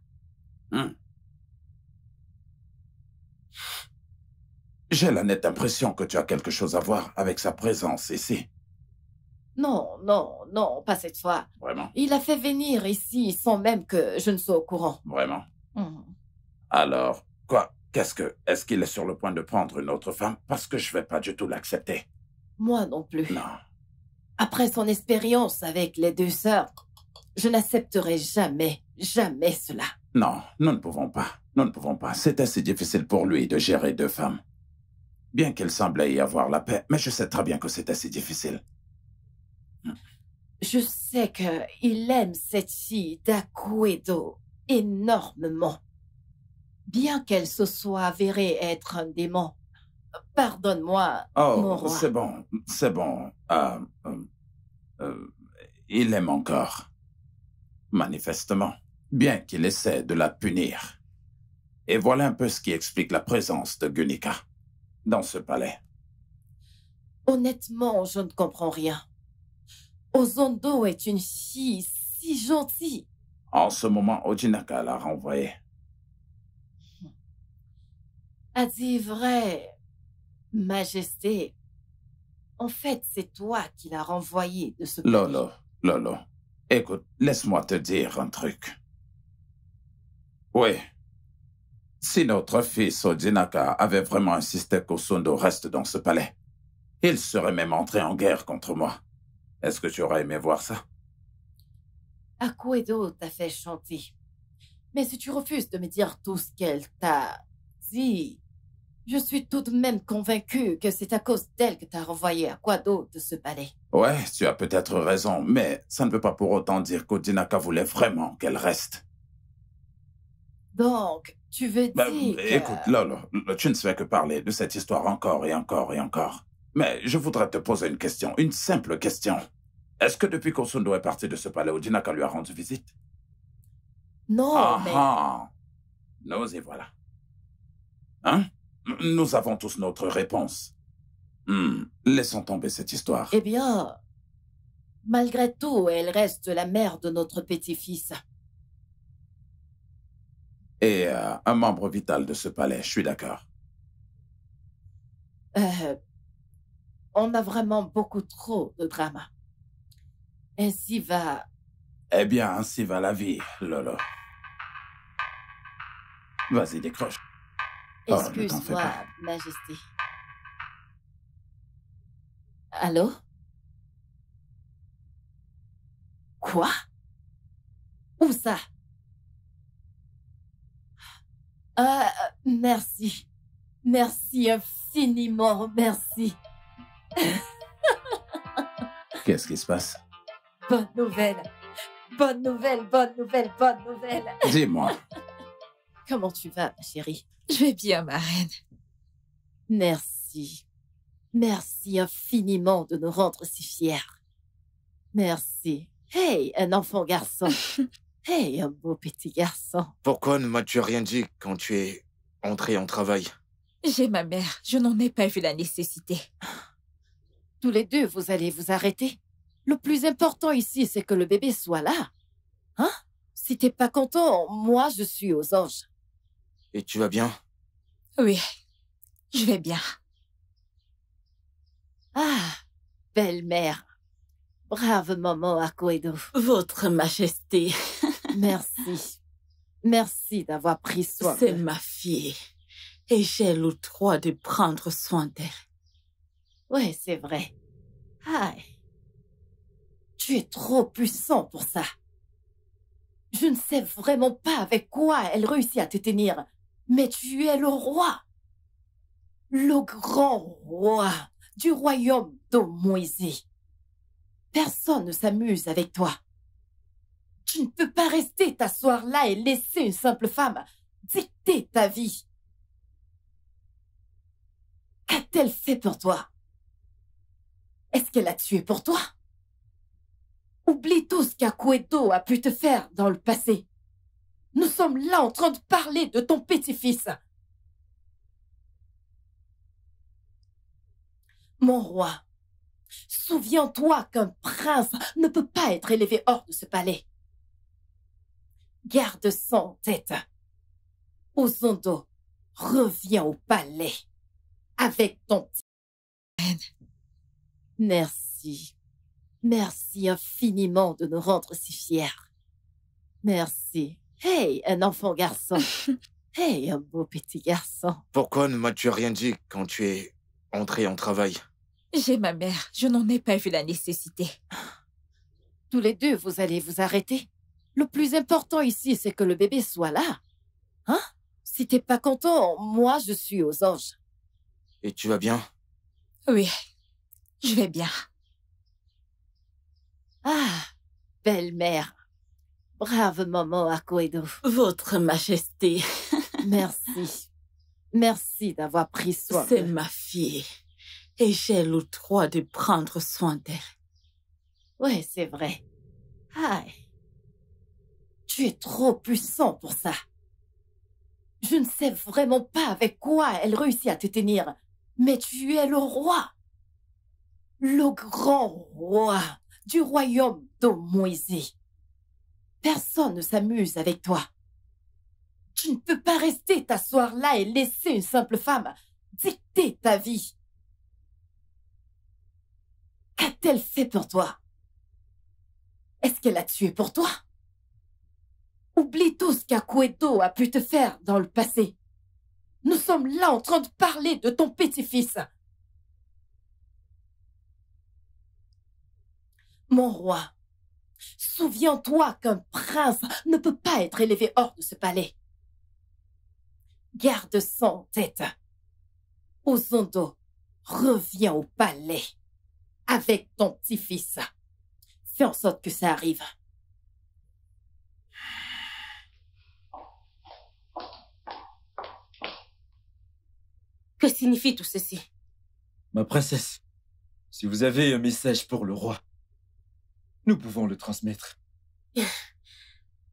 J'ai la nette impression que tu as quelque chose à voir avec sa présence ici. Non, non, non, pas cette fois. Vraiment? Il a fait venir ici sans même que je ne sois au courant. Vraiment? Mhm. Alors, quoi? Est-ce qu'il est sur le point de prendre une autre femme? Parce que je vais pas du tout l'accepter. Moi non plus. Non. Après son expérience avec les deux sœurs, je n'accepterai jamais, jamais cela. Non, nous ne pouvons pas. Nous ne pouvons pas. C'est assez difficile pour lui de gérer deux femmes. Bien qu'il semblait y avoir la paix, mais je sais très bien que c'est assez difficile. Je sais qu'il aime cette fille d'Aquedo énormément. Bien qu'elle se soit avérée être un démon. Pardonne-moi, mon Oh, roi. c'est bon, c'est bon. Il aime encore. Manifestement. Bien qu'il essaie de la punir. Et voilà un peu ce qui explique la présence de Gunika dans ce palais. Honnêtement, je ne comprends rien. Ozondo est une fille si gentille. En ce moment, Ojinaka l'a renvoyé. À dire vrai, Majesté, en fait, c'est toi qui l'as renvoyé de ce palais. Lolo, écoute, laisse-moi te dire un truc. Oui. Si notre fils Ojinaka avait vraiment insisté qu'Osondo reste dans ce palais, il serait même entré en guerre contre moi. Est-ce que tu aurais aimé voir ça? Aquedo t'a fait chanter. Mais si tu refuses de me dire tout ce qu'elle t'a dit, je suis tout de même convaincue que c'est à cause d'elle que t'as renvoyé Aquedo de ce palais. Ouais, tu as peut-être raison, mais ça ne veut pas pour autant dire qu'Ojinaka voulait vraiment qu'elle reste. Donc, tu veux dire que... Écoute, Lolo, tu ne fais que parler de cette histoire encore et encore et encore. Mais je voudrais te poser une question, une simple question. Est-ce que depuis qu'Osondo est parti de ce palais, Ojinaka lui a rendu visite? Non, mais... Nous y voilà. Hein? Nous avons tous notre réponse. Laissons tomber cette histoire. Eh bien, malgré tout, elle reste la mère de notre petit-fils. Et un membre vital de ce palais, je suis d'accord. On a vraiment beaucoup trop de drama. Ainsi va... Eh bien, ainsi va la vie, Lolo. Vas-y, décroche. Oh, ne t'en fais Excuse-moi, pas. Majesté. Allô? Quoi? Où ça? Merci. Merci infiniment, merci. Qu'est-ce qui se passe? Bonne nouvelle. Bonne nouvelle, bonne nouvelle, bonne nouvelle. Dis-moi. Comment tu vas, ma chérie? Je vais bien, ma reine. Merci. Merci infiniment de nous rendre si fiers. Merci. Hey, un enfant garçon. Hey, un beau petit garçon. Pourquoi ne m'as-tu rien dit quand tu es entré en travail? J'ai ma mère. Je n'en ai pas vu la nécessité. Tous les deux, vous allez vous arrêter. Le plus important ici, c'est que le bébé soit là. Hein? Si t'es pas content, moi, je suis aux anges. Et tu vas bien? Oui, je vais bien. Ah, belle-mère. Brave maman Akoedo. Votre Majesté, Merci. Merci d'avoir pris soin c'est d'elle. ma fille. Et j'ai le droit de prendre soin d'elle. Ouais, c'est vrai. Aïe. Tu es trop puissant pour ça. Je ne sais vraiment pas avec quoi elle réussit à te tenir, mais tu es le roi. Le grand roi du royaume d'Omoisé. Personne ne s'amuse avec toi. Tu ne peux pas rester t'asseoir là et laisser une simple femme dicter ta vie. Qu'a-t-elle fait pour toi? Est-ce qu'elle a tué pour toi? Oublie tout ce qu'Akoedo a pu te faire dans le passé. Nous sommes là en train de parler de ton petit-fils. Mon roi, souviens-toi qu'un prince ne peut pas être élevé hors de ce palais. Garde ça en tête. Ozondo, reviens au palais avec ton petit. Merci. Merci infiniment de nous rendre si fiers. Merci. Hey, un enfant garçon. Hey, un beau petit garçon. Pourquoi ne m'as-tu rien dit quand tu es entré en travail? J'ai ma mère, je n'en ai pas vu la nécessité. Tous les deux, vous allez vous arrêter. Le plus important ici, c'est que le bébé soit là. Hein? Si t'es pas content, moi, je suis aux anges. Et tu vas bien? Oui, je vais bien. Ah, belle-mère. Brave maman Akoedo. Votre Majesté, Merci. Merci d'avoir pris soin c'est d'elle. ma fille. Et j'ai le droit de prendre soin d'elle. Ouais, c'est vrai. Aïe. Tu es trop puissant pour ça. Je ne sais vraiment pas avec quoi elle réussit à te tenir, mais tu es le roi. Le grand roi du royaume d'Omoisé. Personne ne s'amuse avec toi. Tu ne peux pas rester t'asseoir là et laisser une simple femme dicter ta vie. Qu'a-t-elle fait pour toi? Est-ce qu'elle a tué pour toi? Oublie tout ce qu'Akoedo a pu te faire dans le passé. Nous sommes là en train de parler de ton petit-fils. Mon roi, souviens-toi qu'un prince ne peut pas être élevé hors de ce palais. Garde ça en tête. Ozondo, reviens au palais avec ton petit-fils. Fais en sorte que ça arrive. Que signifie tout ceci? Ma princesse, si vous avez un message pour le roi, nous pouvons le transmettre.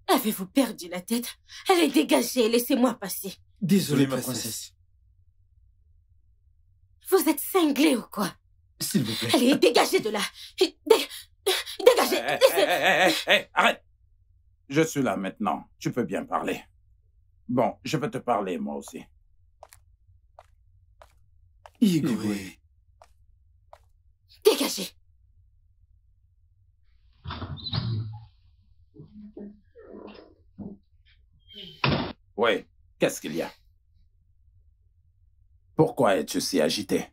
Avez-vous perdu la tête? Allez, dégagez, laissez-moi passer. Désolé, ma princesse. Vous êtes cinglé ou quoi? S'il vous plaît. Allez, dégagez de là. Dégagez. Hé, arrête! Je suis là maintenant. Tu peux bien parler. Bon, je vais te parler, moi aussi. Igwe. Dégagez. Oui, qu'est-ce qu'il y a? Pourquoi es-tu si agité?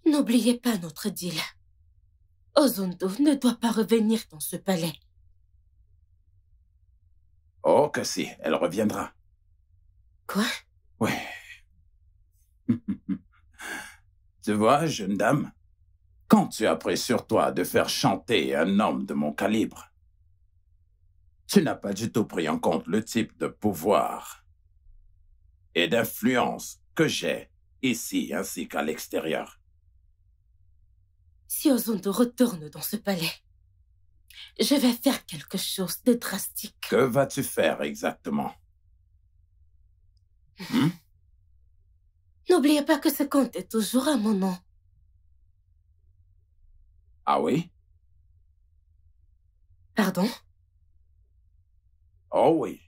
N'oubliez pas notre deal. Ozondo ne doit pas revenir dans ce palais. Oh, que si, elle reviendra. Quoi? Oui. Tu vois, jeune dame, quand tu as pris sur toi de faire chanter un homme de mon calibre, tu n'as pas du tout pris en compte le type de pouvoir et d'influence que j'ai ici ainsi qu'à l'extérieur. Si Ozondo retourne dans ce palais, je vais faire quelque chose de drastique. Que vas-tu faire exactement? N'oubliez pas que ce compte est toujours à mon nom. Ah oui? Pardon? Oh oui.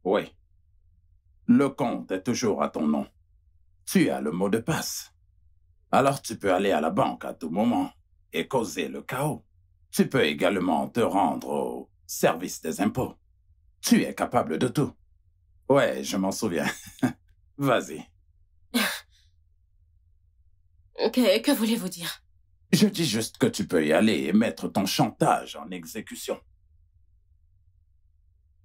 Oui. Le compte est toujours à ton nom. Tu as le mot de passe. Alors tu peux aller à la banque à tout moment et causer le chaos. Tu peux également te rendre au service des impôts. Tu es capable de tout. Ouais, je m'en souviens. Vas-y. Que voulez-vous dire? Je dis juste que tu peux y aller et mettre ton chantage en exécution.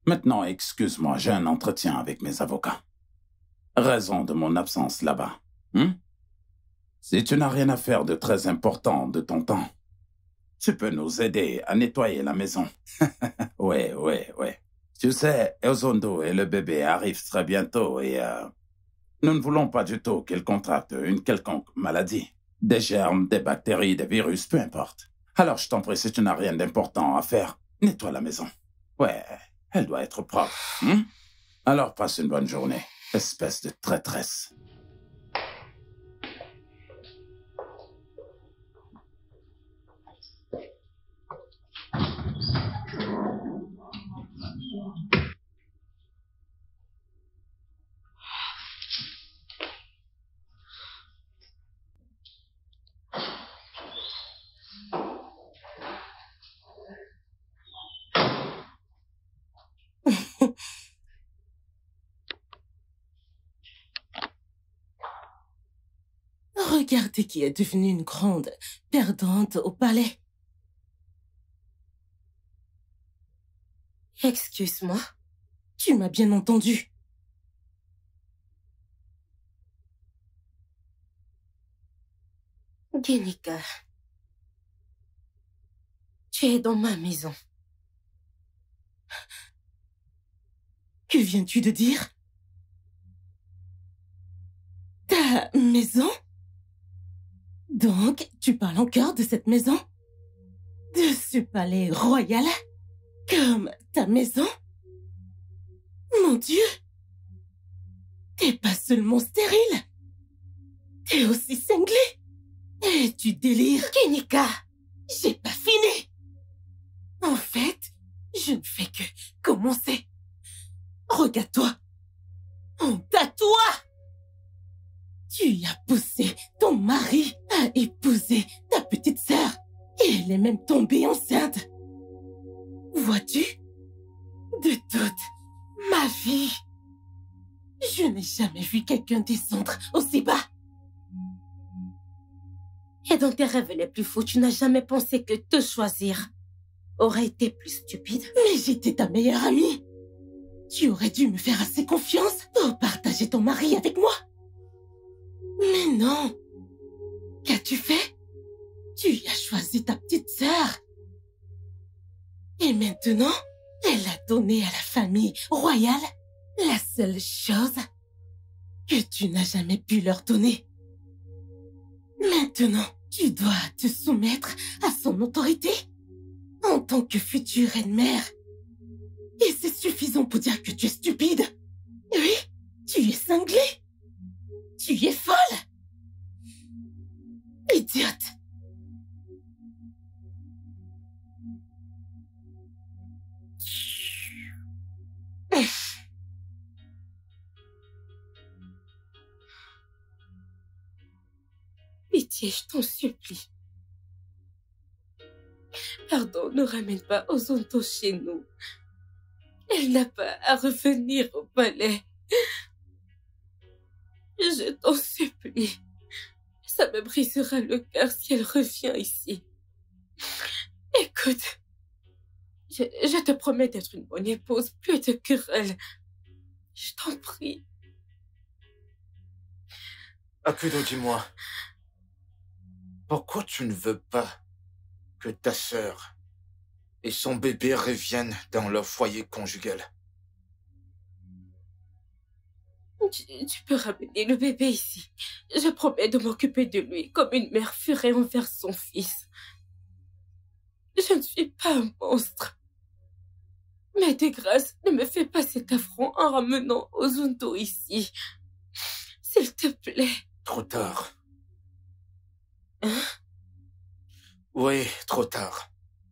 Maintenant, excuse-moi, j'ai un entretien avec mes avocats. Raison de mon absence là-bas. Si tu n'as rien à faire de très important de ton temps, tu peux nous aider à nettoyer la maison. Ouais. Tu sais, Ozondo et le bébé arrivent très bientôt et nous ne voulons pas du tout qu'ils contractent une quelconque maladie. Des germes, des bactéries, des virus, peu importe. Alors je t'en prie, si tu n'as rien d'important à faire, nettoie la maison. Ouais, elle doit être propre. Alors passe une bonne journée, espèce de traîtresse. Regardez qui est devenue une grande perdante au palais. Excuse-moi, tu m'as bien entendu. Genika, tu es dans ma maison. Que viens-tu de dire? Ta maison? Donc, tu parles encore de cette maison? De ce palais royal? Comme ta maison? Mon Dieu! T'es pas seulement stérile, t'es aussi cinglé. Et tu délires. Kenika, j'ai pas fini. En fait, je ne fais que commencer. Regarde-toi. Honte à toi! Tu as poussé ton mari à épouser ta petite sœur. Et elle est même tombée enceinte. Vois-tu? De toute ma vie, je n'ai jamais vu quelqu'un descendre aussi bas. Et dans tes rêves les plus fous, tu n'as jamais pensé que te choisir aurait été plus stupide. Mais j'étais ta meilleure amie. Tu aurais dû me faire assez confiance pour partager ton mari avec moi. Mais non. Qu'as-tu fait? Tu as choisi ta petite sœur. Et maintenant, elle a donné à la famille royale la seule chose que tu n'as jamais pu leur donner. Maintenant, tu dois te soumettre à son autorité en tant que future reine-mère. Et c'est suffisant pour dire que tu es stupide. Oui, tu es cinglée. Tu es folle. Idiote. Pitié, je t'en supplie. Pardon, ne ramène pas Ozondo chez nous. Elle n'a pas à revenir au palais. Je t'en supplie. Ça me brisera le cœur si elle revient ici. Écoute, je te promets d'être une bonne épouse, plus de querelles. Je t'en prie. Akudo, dis-moi, pourquoi tu ne veux pas que ta sœur et son bébé reviennent dans leur foyer conjugal? Tu peux ramener le bébé ici. Je promets de m'occuper de lui comme une mère ferait envers son fils. Je ne suis pas un monstre. Mais de grâce, ne me fais pas cet affront en ramenant Ozondo ici. S'il te plaît. Trop tard. Hein? Oui, trop tard.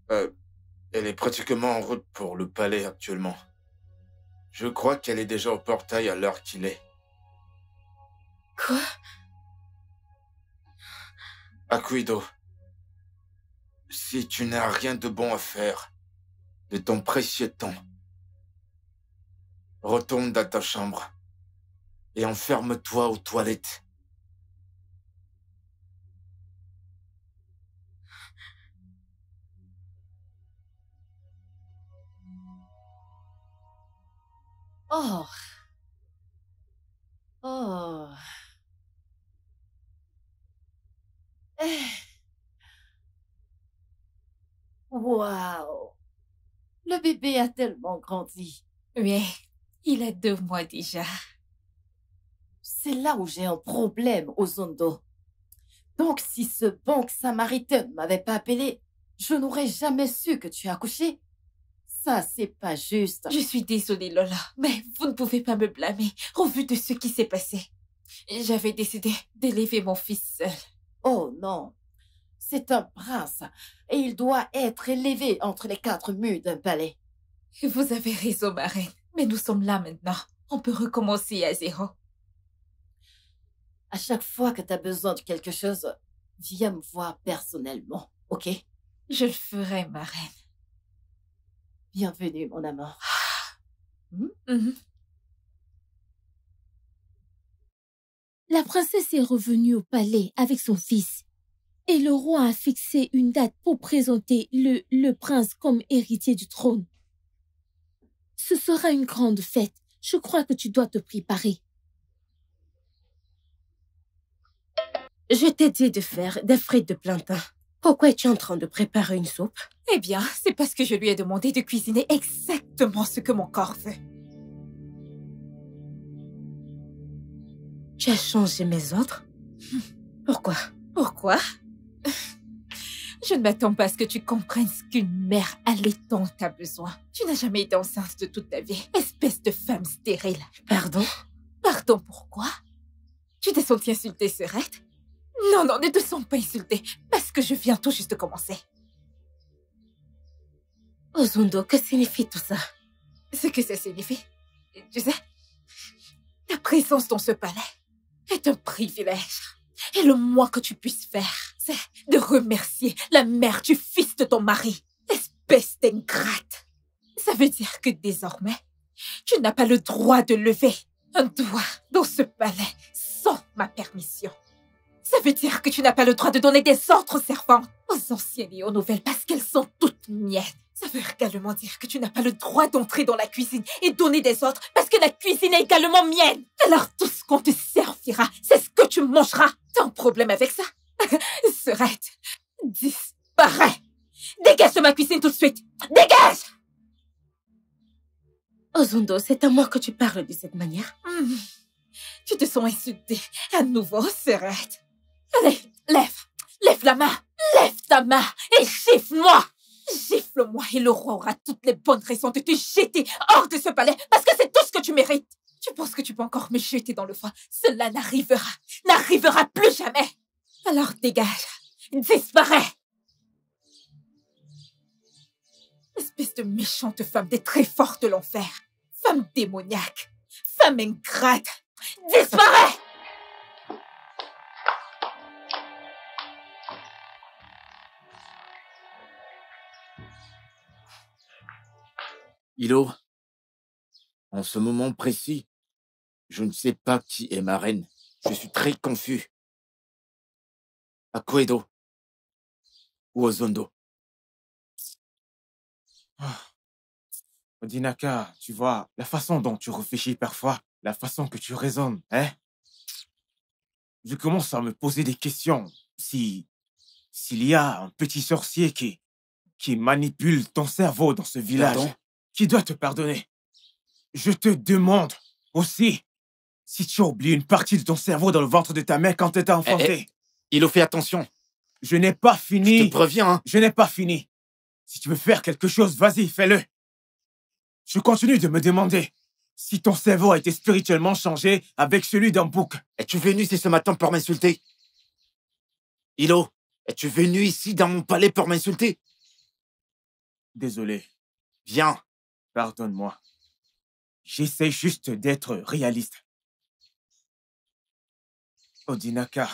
Elle est pratiquement en route pour le palais actuellement. Je crois qu'elle est déjà au portail à l'heure qu'il est. Quoi? Akuido, si tu n'as rien de bon à faire de ton précieux temps, retourne dans ta chambre et enferme-toi aux toilettes. Oh. Oh. Eh. Waouh. Le bébé a tellement grandi. Oui, il a 2 mois déjà. C'est là où j'ai un problème, Ozondo. Donc, si ce bon samaritain ne m'avait pas appelé, je n'aurais jamais su que tu as accouché. Ça, c'est pas juste. Je suis désolée, Lola, mais vous ne pouvez pas me blâmer au vu de ce qui s'est passé. J'avais décidé d'élever mon fils seul. Oh non, c'est un prince et il doit être élevé entre les 4 murs d'un palais. Vous avez raison, ma reine, mais nous sommes là maintenant. On peut recommencer à 0. À chaque fois que tu as besoin de quelque chose, viens me voir personnellement, ok? Je le ferai, ma reine. Bienvenue, mon amour. La princesse est revenue au palais avec son fils et le roi a fixé une date pour présenter le prince comme héritier du trône. Ce sera une grande fête. Je crois que tu dois te préparer. Je t'ai dit de faire des frites de plantain. Pourquoi es-tu en train de préparer une soupe? Eh bien, c'est parce que je lui ai demandé de cuisiner exactement ce que mon corps veut. Tu as changé mes ordres? Pourquoi? Pourquoi? Je ne m'attends pas à ce que tu comprennes ce qu'une mère allaitante a besoin. Tu n'as jamais été enceinte de toute ta vie, espèce de femme stérile. Pardon? Pardon, pourquoi? Tu t'es sentie insultée, Serette? Non, non, ne te sens pas insultée, parce que je viens tout juste de commencer. Ozondo, que signifie tout ça? Ce que ça signifie, tu sais, ta présence dans ce palais est un privilège. Et le moins que tu puisses faire, c'est de remercier la mère du fils de ton mari. Espèce d'ingrate. Ça veut dire que désormais, tu n'as pas le droit de lever un doigt dans ce palais sans ma permission. Ça veut dire que tu n'as pas le droit de donner des ordres aux servantes, aux anciennes et aux nouvelles, parce qu'elles sont toutes miennes. Ça veut également dire que tu n'as pas le droit d'entrer dans la cuisine et donner des ordres, parce que la cuisine est également mienne. Alors tout ce qu'on te servira, c'est ce que tu mangeras. T'as un problème avec ça? Serette, disparais. Dégage de ma cuisine tout de suite. Dégage! Ozondo, c'est à moi que tu parles de cette manière? Tu te sens insultée à nouveau, Serette. Allez, lève la main. Lève ta main et gifle-moi. Gifle-moi et le roi aura toutes les bonnes raisons de te jeter hors de ce palais parce que c'est tout ce que tu mérites. Tu penses que tu peux encore me jeter dans le froid? Cela n'arrivera plus jamais. Alors dégage, disparais. Espèce de méchante femme des très forts de l'enfer. Femme démoniaque. Femme ingrate. Disparais! Hilo, en ce moment précis, je ne sais pas qui est ma reine. Je suis très confus. Akuedo ou Ozondo? Odinaka, tu vois, la façon dont tu réfléchis parfois, la façon que tu raisonnes, hein? Je commence à me poser des questions. S'il y a un petit sorcier qui manipule ton cerveau dans ce village, Pardon? qui doit te pardonner. Je te demande aussi si tu as oublié une partie de ton cerveau dans le ventre de ta mère quand elle t'a enfanté. Hilo, fais attention. Je n'ai pas fini. Je te préviens, hein. Je n'ai pas fini. Si tu veux faire quelque chose, vas-y, fais-le. Je continue de me demander si ton cerveau a été spirituellement changé avec celui d'un bouc. Es-tu venu ici ce matin pour m'insulter? Hilo, es-tu venu ici dans mon palais pour m'insulter? Désolé. Viens. Pardonne-moi. J'essaie juste d'être réaliste. Odinaka,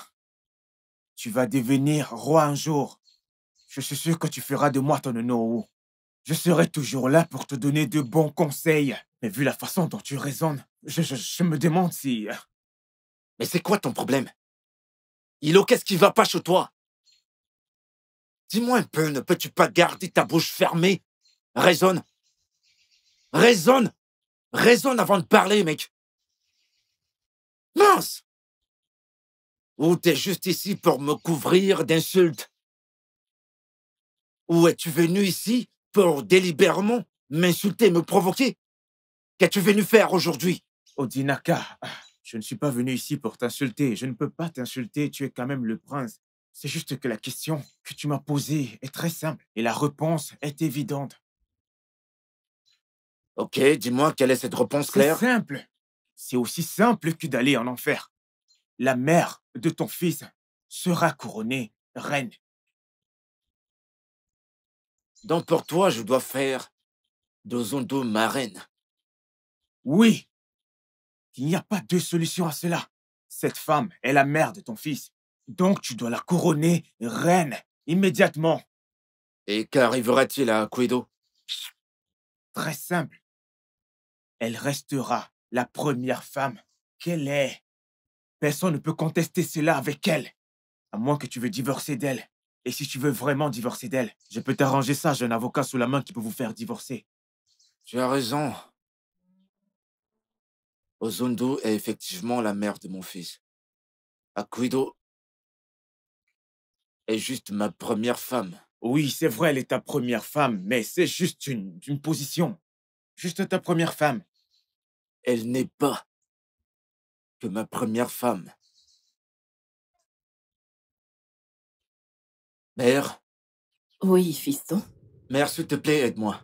tu vas devenir roi un jour. Je suis sûr que tu feras de moi ton Onowu. Je serai toujours là pour te donner de bons conseils. Mais vu la façon dont tu raisonnes, je me demande si... Mais c'est quoi ton problème? Hilo, qu'est-ce qui va pas chez toi? Dis-moi un peu, ne peux-tu pas garder ta bouche fermée? Raisonne. Raisonne. Raisonne avant de parler, mec. Mince! Ou t'es juste ici pour me couvrir d'insultes? Ou es-tu venu ici pour délibérément m'insulter, me provoquer? Qu'es-tu venu faire aujourd'hui? Odinaka, je ne suis pas venu ici pour t'insulter. Je ne peux pas t'insulter, tu es quand même le prince. C'est juste que la question que tu m'as posée est très simple et la réponse est évidente. Ok, dis-moi, quelle est cette réponse claire? C'est simple. C'est aussi simple que d'aller en enfer. La mère de ton fils sera couronnée reine. Donc pour toi, je dois faire d'Ozondo ma reine. Oui, il n'y a pas deux solutions à cela. Cette femme est la mère de ton fils. Donc tu dois la couronner reine immédiatement. Et qu'arrivera-t-il à Akuedo? Très simple. Elle restera la première femme qu'elle est. Personne ne peut contester cela avec elle, à moins que tu veux divorcer d'elle. Et si tu veux vraiment divorcer d'elle, je peux t'arranger ça. J'ai un avocat sous la main qui peut vous faire divorcer. Tu as raison. Ozondo est effectivement la mère de mon fils. Akuedo est juste ma première femme. Oui, c'est vrai, elle est ta première femme, mais c'est juste une position. Juste ta première femme. Elle n'est pas que ma première femme. Mère, Oui, fiston. mère, s'il te plaît, aide-moi.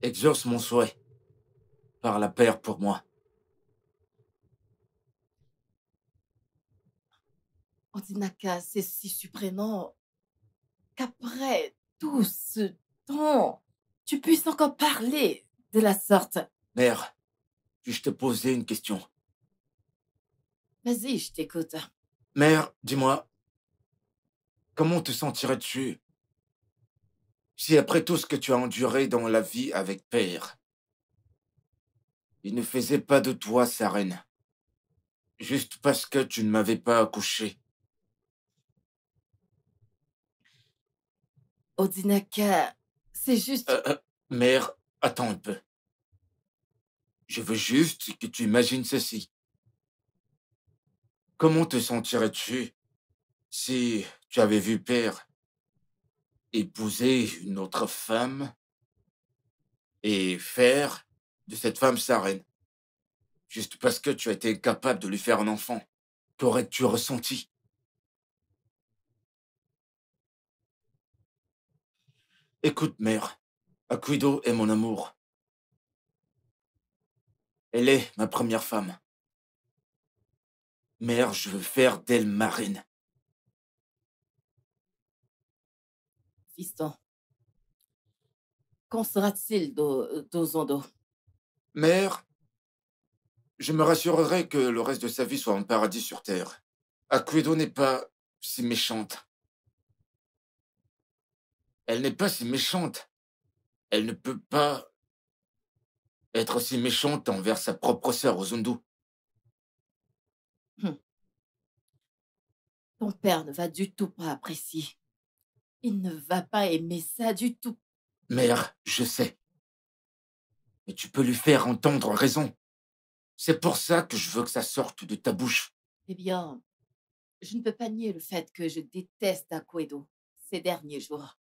Exauce mon souhait. Par la paire pour moi. Odinaka, c'est si surprenant qu'après tout ce temps, tu puisses encore parler de la sorte. Mère, puis-je te poser une question? Vas-y, je t'écoute. Mère, dis-moi, comment te sentirais-tu si après tout ce que tu as enduré dans la vie avec Père, il ne faisait pas de toi sa reine, juste parce que tu ne m'avais pas accouché? Odinaka, c'est juste... Mère, attends un peu. Je veux juste que tu imagines ceci. Comment te sentirais-tu si tu avais vu Père épouser une autre femme et faire de cette femme sa reine, juste parce que tu as été incapable de lui faire un enfant? Qu'aurais-tu ressenti? Écoute, mère, Akuido est mon amour. Elle est ma première femme. Mère, je veux faire d'elle ma reine. Fiston, qu'en sera-t-il d'Ozondo? Mère, je me rassurerai que le reste de sa vie soit un paradis sur terre. Akuido n'est pas si méchante. Elle n'est pas si méchante. Elle ne peut pas être si méchante envers sa propre sœur, Ozundu. Ton père ne va du tout pas apprécier. Il ne va pas aimer ça du tout. Mère, je sais. Mais tu peux lui faire entendre raison. C'est pour ça que je veux que ça sorte de ta bouche. Eh bien, je ne peux pas nier le fait que je déteste Akuedo ces derniers jours.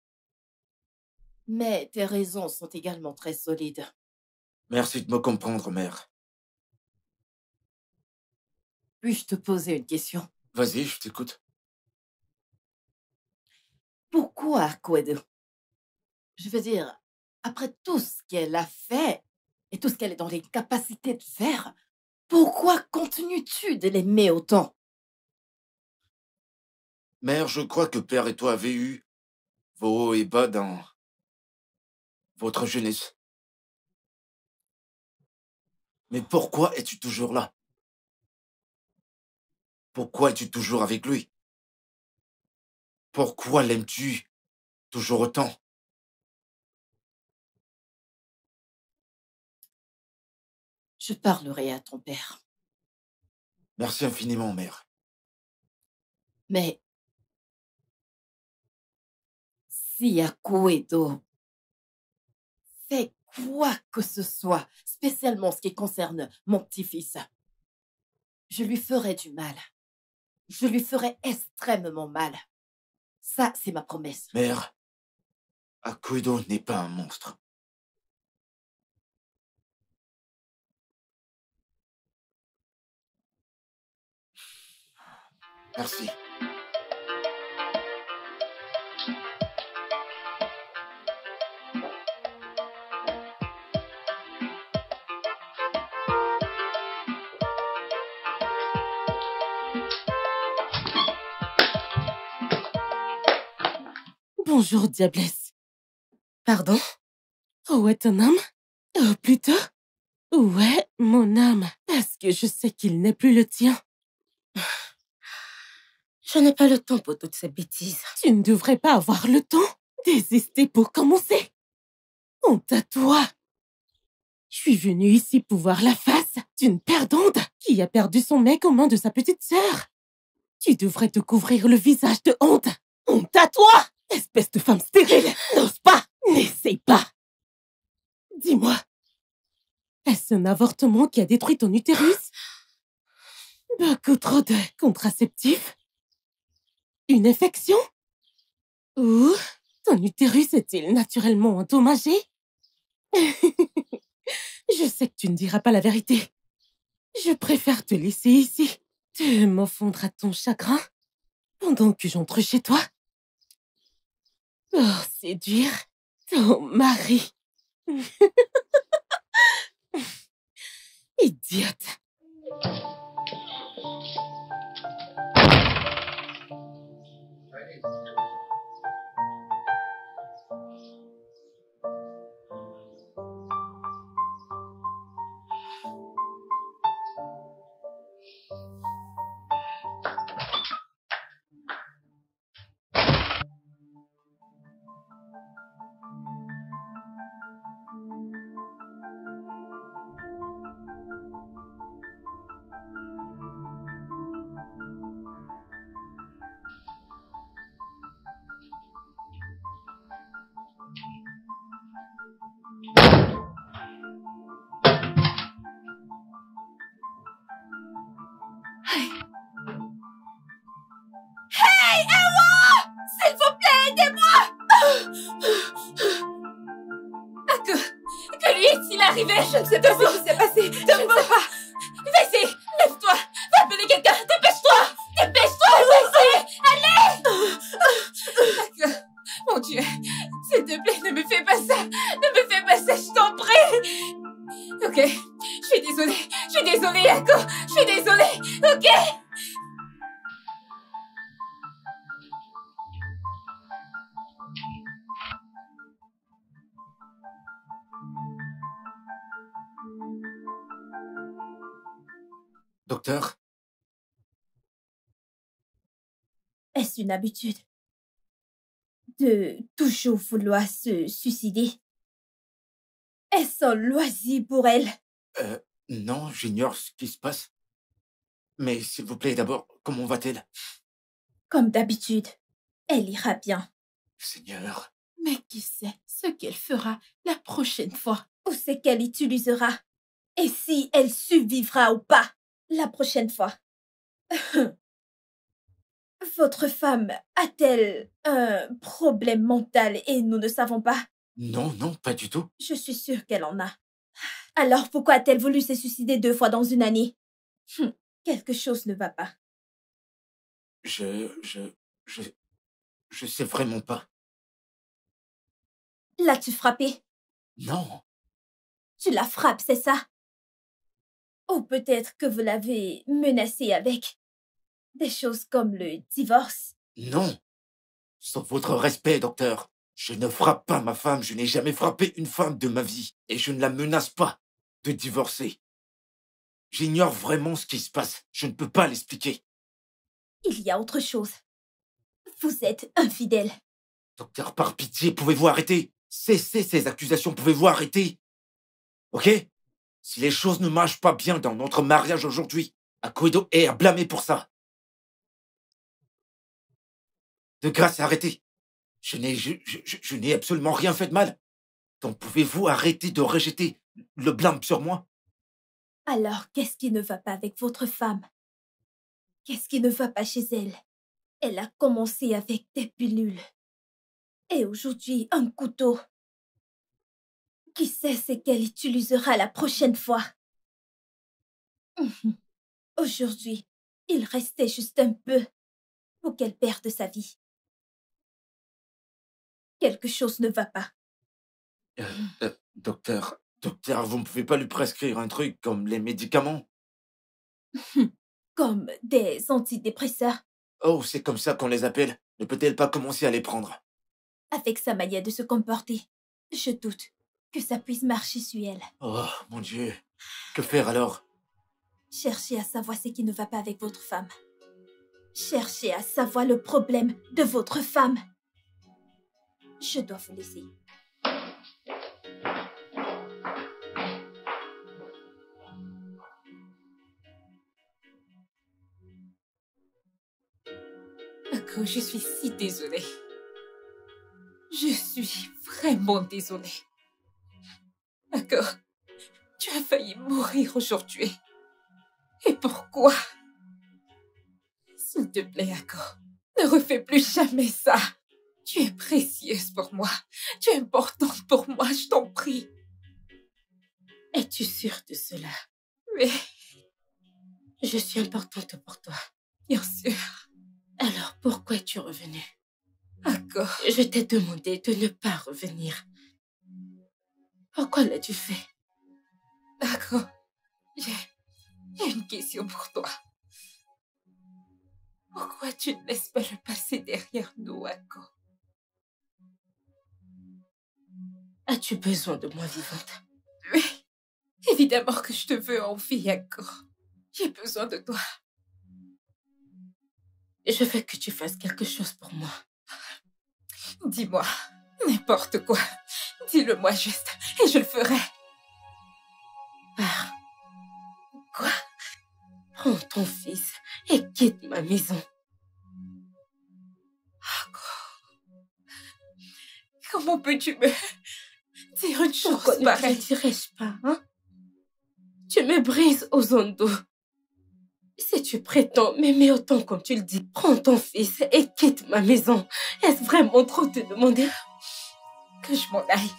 Mais tes raisons sont également très solides. Merci de me comprendre, mère. Puis-je te poser une question? Vas-y, je t'écoute. Pourquoi Akuedo? Je veux dire, après tout ce qu'elle a fait et tout ce qu'elle est dans les capacités de faire, pourquoi continues-tu de l'aimer autant? Mère, je crois que père et toi avez eu vos hauts et bas dans votre jeunesse. Mais pourquoi es-tu toujours là? Pourquoi es-tu toujours avec lui? Pourquoi l'aimes-tu toujours autant? Je parlerai à ton père. Merci infiniment, mère. Mais si Akuedo fait quoi que ce soit, spécialement ce qui concerne mon petit-fils, je lui ferai du mal. Je lui ferai extrêmement mal. Ça, c'est ma promesse. Mère, Akuido n'est pas un monstre. Merci. Bonjour, diablesse. Pardon? Où est ton âme? Ou plutôt, où est mon âme? Parce que je sais qu'il n'est plus le tien. Je n'ai pas le temps pour toutes ces bêtises. Tu ne devrais pas avoir le temps. Désister pour commencer. Honte à toi. Je suis venue ici pour voir la face d'une perdante qui a perdu son mec aux mains de sa petite sœur. Tu devrais te couvrir le visage de honte. Honte à toi! Espèce de femme stérile! N'ose pas! N'essaye pas! Dis-moi, est-ce un avortement qui a détruit ton utérus? Beaucoup trop de contraceptifs? Une infection? Ou ton utérus est-il naturellement endommagé? Je sais que tu ne diras pas la vérité. Je préfère te laisser ici, te m'enfondre à ton chagrin, pendant que j'entre chez toi. Oh, séduire ton mari. Idiote. S'il vous plaît, aidez-moi! Que lui est-il arrivé? Je ne sais pas ce qui s'est passé. Je ne sais pas. Vas-y, lève-toi. Va appeler quelqu'un. Dépêche-toi. Dépêche-toi, vas-y. Allez. D'accord. Mon Dieu, s'il te plaît, ne me fais pas ça. Ne me fais pas ça, je t'en prie. Ok, je suis désolée. Je suis désolée, Yako. Je suis désolée. Ok. Docteur, Est-ce une habitude de toujours vouloir se suicider? Est-ce un loisir pour elle? non, j'ignore ce qui se passe. Mais s'il vous plaît, d'abord, comment va-t-elle? Comme d'habitude, elle ira bien. Seigneur, Mais qui sait ce qu'elle fera la prochaine fois? Ou c'est qu'elle utilisera? Et si elle survivra ou pas la prochaine fois? Votre femme a-t-elle un problème mental et nous ne savons pas? non, non, pas du tout. Je suis sûre qu'elle en a. Alors pourquoi a-t-elle voulu se suicider 2 fois dans une année? Quelque chose ne va pas. Je sais vraiment pas. L'as-tu frappée? Non, Tu la frappes, c'est ça? Ou peut-être que vous l'avez menacée avec des choses comme le divorce? non. Sauf votre respect, docteur. Je ne frappe pas ma femme, je n'ai jamais frappé une femme de ma vie. Et je ne la menace pas de divorcer. J'ignore vraiment ce qui se passe. Je ne peux pas l'expliquer. Il y a autre chose. Vous êtes infidèle. Docteur, par pitié, pouvez-vous arrêter? Cessez ces accusations, pouvez-vous arrêter? Ok? Si les choses ne marchent pas bien dans notre mariage aujourd'hui, Akuedo est à blâmer pour ça. De grâce, arrêtez. Je n'ai absolument rien fait de mal. Donc pouvez-vous arrêter de rejeter le blâme sur moi? Alors, qu'est-ce qui ne va pas avec votre femme? Qu'est-ce qui ne va pas chez elle? Elle a commencé avec des pilules. Et aujourd'hui, un couteau. Qui sait ce qu'elle utilisera la prochaine fois? Aujourd'hui, il restait juste un peu pour qu'elle perde sa vie. Quelque chose ne va pas. Docteur, vous ne pouvez pas lui prescrire un truc comme les médicaments? Comme des antidépresseurs. Oh, c'est comme ça qu'on les appelle. Ne peut-elle pas commencer à les prendre? Avec sa manière de se comporter, je doute que ça puisse marcher sur elle. Oh, mon Dieu. Que faire alors? Cherchez à savoir ce qui ne va pas avec votre femme. Cherchez à savoir le problème de votre femme. Je dois vous laisser. Ako, je suis si désolée. Je suis vraiment désolée. Ako, tu as failli mourir aujourd'hui. Et pourquoi? S'il te plaît, Ako, ne refais plus jamais ça. Tu es précieuse pour moi. Tu es importante pour moi, je t'en prie. Es-tu sûre de cela? Mais, Je suis importante pour toi. bien sûr, Alors pourquoi es-tu revenue? Ako, Je t'ai demandé de ne pas revenir. Pourquoi l'as-tu fait? Ako, j'ai une question pour toi. Pourquoi tu ne laisses pas le passé derrière nous, Ako? As-tu besoin de moi vivante? Oui, évidemment que je te veux en vie, Ako. J'ai besoin de toi. Je veux que tu fasses quelque chose pour moi. Dis-moi, n'importe quoi. Dis-le-moi juste, et je le ferai. Pars, Quoi? prends ton fils et quitte ma maison. Comment peux-tu me dire une chose Pourquoi ne te pareille? le dirais-je pas, hein? Tu me brises aux ondes. Si tu prétends m'aimer autant comme tu le dis, prends ton fils et quitte ma maison. Est-ce vraiment trop te demander? Que je m'en aille.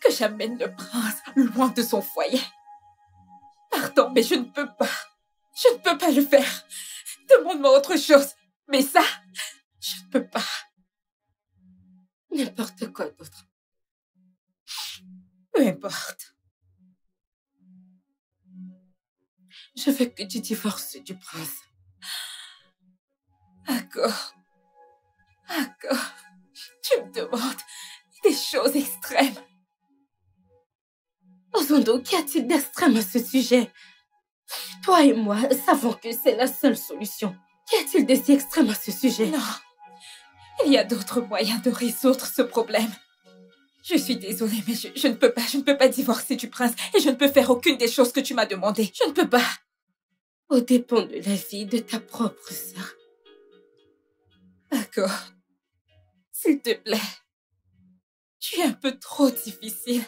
Que j'amène le prince loin de son foyer. Pardon, mais je ne peux pas. Je ne peux pas le faire. Demande-moi autre chose. Mais ça, je ne peux pas. N'importe quoi d'autre. Peu importe. Je veux que tu divorces du prince. D'accord. Tu me demandes des choses extrêmes. Ozondo, qu'y a-t-il d'extrême à ce sujet? Toi et moi savons que c'est la seule solution. Qu'y a-t-il de si extrême à ce sujet? Non. Il y a d'autres moyens de résoudre ce problème. Je suis désolée, mais je ne peux pas. Je ne peux pas divorcer du prince et je ne peux faire aucune des choses que tu m'as demandées. Je ne peux pas. Au dépend de la vie de ta propre sœur. D'accord. S'il te plaît. Tu es un peu trop difficile.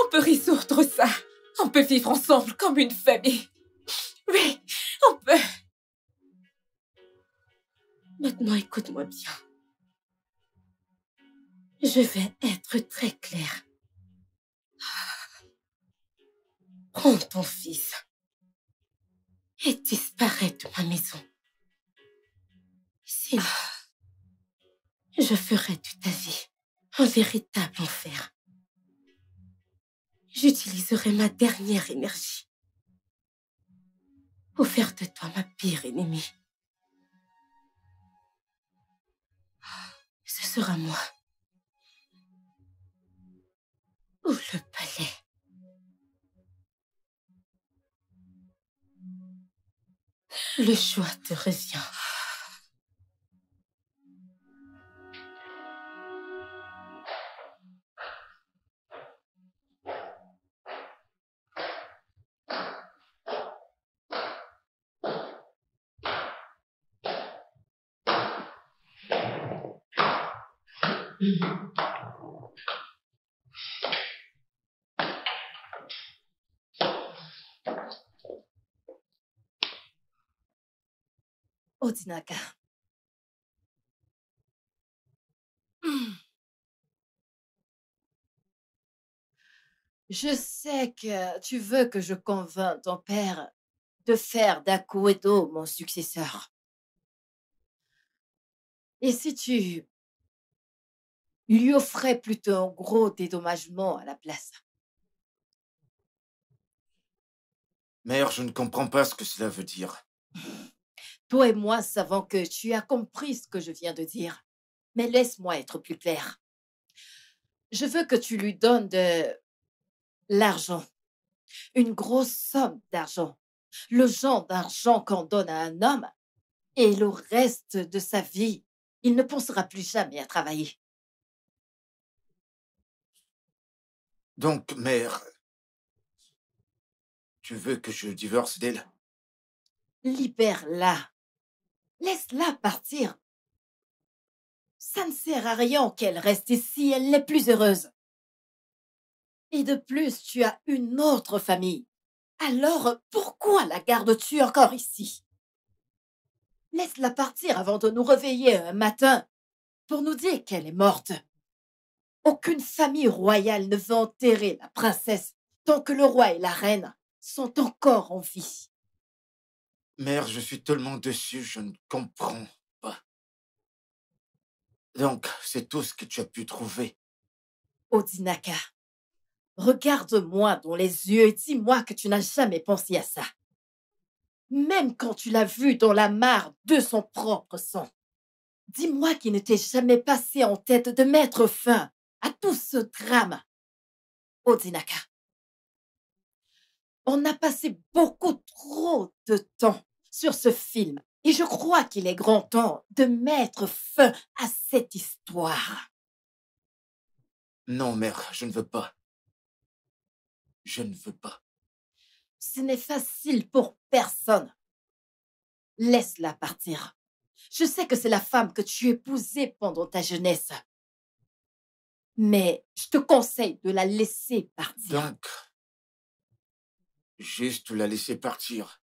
On peut résoudre ça. On peut vivre ensemble comme une famille. Oui, on peut. Maintenant, écoute-moi bien. Je vais être très claire. Prends ton fils et disparais de ma maison. Sinon, je ferai de ta vie un véritable enfer. J'utiliserai ma dernière énergie pour faire de toi ma pire ennemie. Ce sera moi. Ou le palais. Le choix te revient. Odinaka. Je sais que tu veux que je convainc ton père de faire d'Akuedo mon successeur. Et si tu lui offrais plutôt un gros dédommagement à la place? Mère, je ne comprends pas ce que cela veut dire. Toi et moi savons que tu as compris ce que je viens de dire. Mais laisse-moi être plus clair. Je veux que tu lui donnes de l'argent. Une grosse somme d'argent. Le genre d'argent qu'on donne à un homme. Et le reste de sa vie, il ne pensera plus jamais à travailler. Donc, mère, tu veux que je divorce d'elle? Libère-la. Laisse-la partir. Ça ne sert à rien qu'elle reste ici, elle n'est plus heureuse. Et de plus, tu as une autre famille. Alors, pourquoi la gardes-tu encore ici? Laisse-la partir avant de nous réveiller un matin pour nous dire qu'elle est morte. Aucune famille royale ne veut enterrer la princesse tant que le roi et la reine sont encore en vie. Mère, je suis tellement déçu, je ne comprends pas. Donc, c'est tout ce que tu as pu trouver. Odinaka, regarde-moi dans les yeux et dis-moi que tu n'as jamais pensé à ça. Même quand tu l'as vu dans la mare de son propre sang. Dis-moi qu'il ne t'est jamais passé en tête de mettre fin à tout ce drame. Odinaka, on a passé beaucoup trop de temps sur ce film et je crois qu'il est grand temps de mettre fin à cette histoire. Non, mère, je ne veux pas. Je ne veux pas. Ce n'est facile pour personne. Laisse-la partir. Je sais que c'est la femme que tu épousais pendant ta jeunesse. Mais je te conseille de la laisser partir. Donc, juste la laisser partir.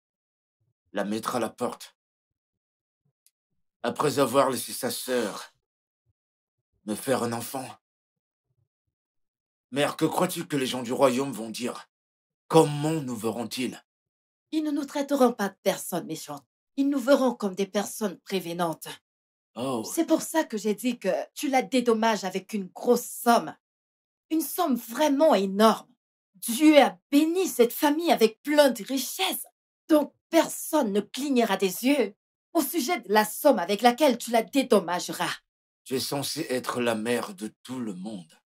La mettre à la porte. Après avoir laissé sa sœur me faire un enfant. Mère, que crois-tu que les gens du royaume vont dire? Comment nous verront-ils? Ils ne nous traiteront pas de personnes méchantes. Ils nous verront comme des personnes prévenantes. Oh, C'est pour ça que j'ai dit que tu la dédommages avec une grosse somme. Une somme vraiment énorme. Dieu a béni cette famille avec plein de richesses. Donc personne ne clignera des yeux au sujet de la somme avec laquelle tu la dédommageras. tu es censée être la mère de tout le monde.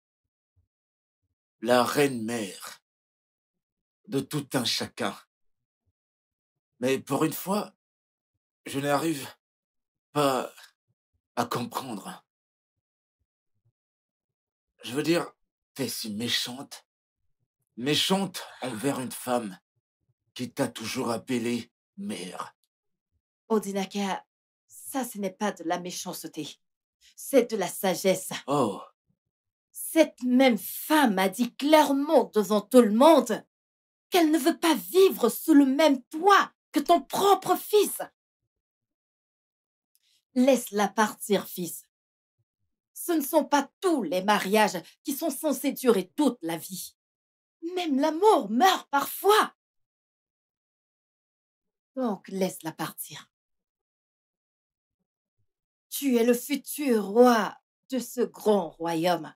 La reine-mère de tout un chacun. Mais pour une fois, je n'arrive pas à comprendre. Je veux dire, t'es si méchante. Méchante envers une femme qui t'a toujours appelée mère. Odinaka, ça ce n'est pas de la méchanceté. C'est de la sagesse. Oh, Cette même femme a dit clairement devant tout le monde qu'elle ne veut pas vivre sous le même toit que ton propre fils. Laisse-la partir, fils. Ce ne sont pas tous les mariages qui sont censés durer toute la vie. Même l'amour meurt parfois. Donc, laisse-la partir. Tu es le futur roi de ce grand royaume.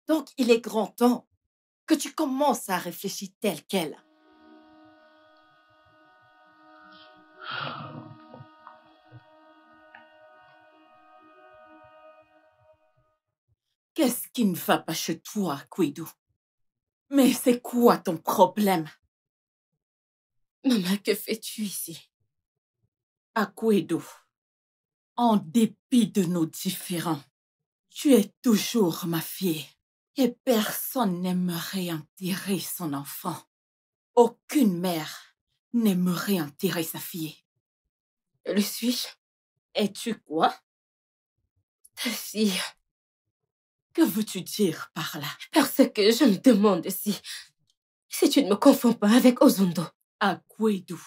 Donc, il est grand temps que tu commences à réfléchir tel quel. Qu'est-ce qui ne va pas chez toi, Kwedu? Mais c'est quoi ton problème? Maman, que fais-tu ici? Akwedo, en dépit de nos différends, tu es toujours ma fille et personne n'aimerait enterrer son enfant. Aucune mère n'aimerait enterrer sa fille. Le suis-je? Es-tu quoi? Ta fille. Que veux-tu dire par là? Parce que je me demande si tu ne me confonds pas avec Ozundo. Akwedo,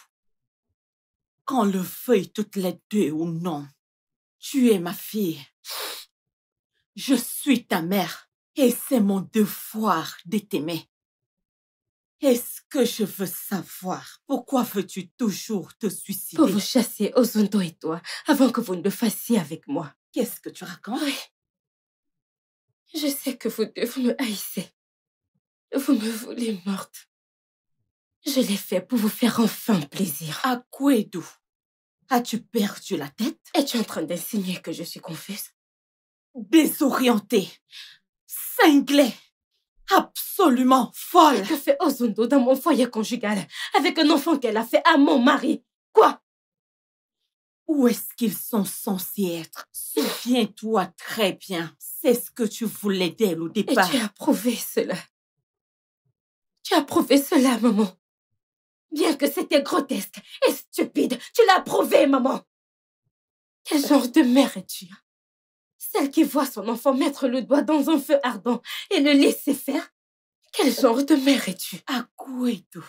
qu'on le veuille toutes les deux ou non, tu es ma fille. Je suis ta mère et c'est mon devoir de t'aimer. Est-ce que je veux savoir pourquoi veux-tu toujours te suicider? Pour vous chasser, Ozundo et toi, avant que vous ne le fassiez avec moi. Qu'est-ce que tu racontes? Oui. Je sais que vous deux, vous me haïssez. Vous me voulez morte. Je l'ai fait pour vous faire enfin plaisir. Akwedo, as-tu perdu la tête? Es-tu en train d'insinuer que je suis confuse? Désorientée, cinglée, absolument folle. Que fait Ozundo dans mon foyer conjugal avec un enfant qu'elle a fait à mon mari? Quoi? Où est-ce qu'ils sont censés être? Souviens-toi très bien. C'est ce que tu voulais d'elle au départ. Et tu as prouvé cela. Tu as prouvé cela, maman. Bien que c'était grotesque et stupide, tu l'as prouvé, maman. Quel genre de mère es-tu? Celle qui voit son enfant mettre le doigt dans un feu ardent et le laisser faire? Quel genre de mère es-tu? Akwedo,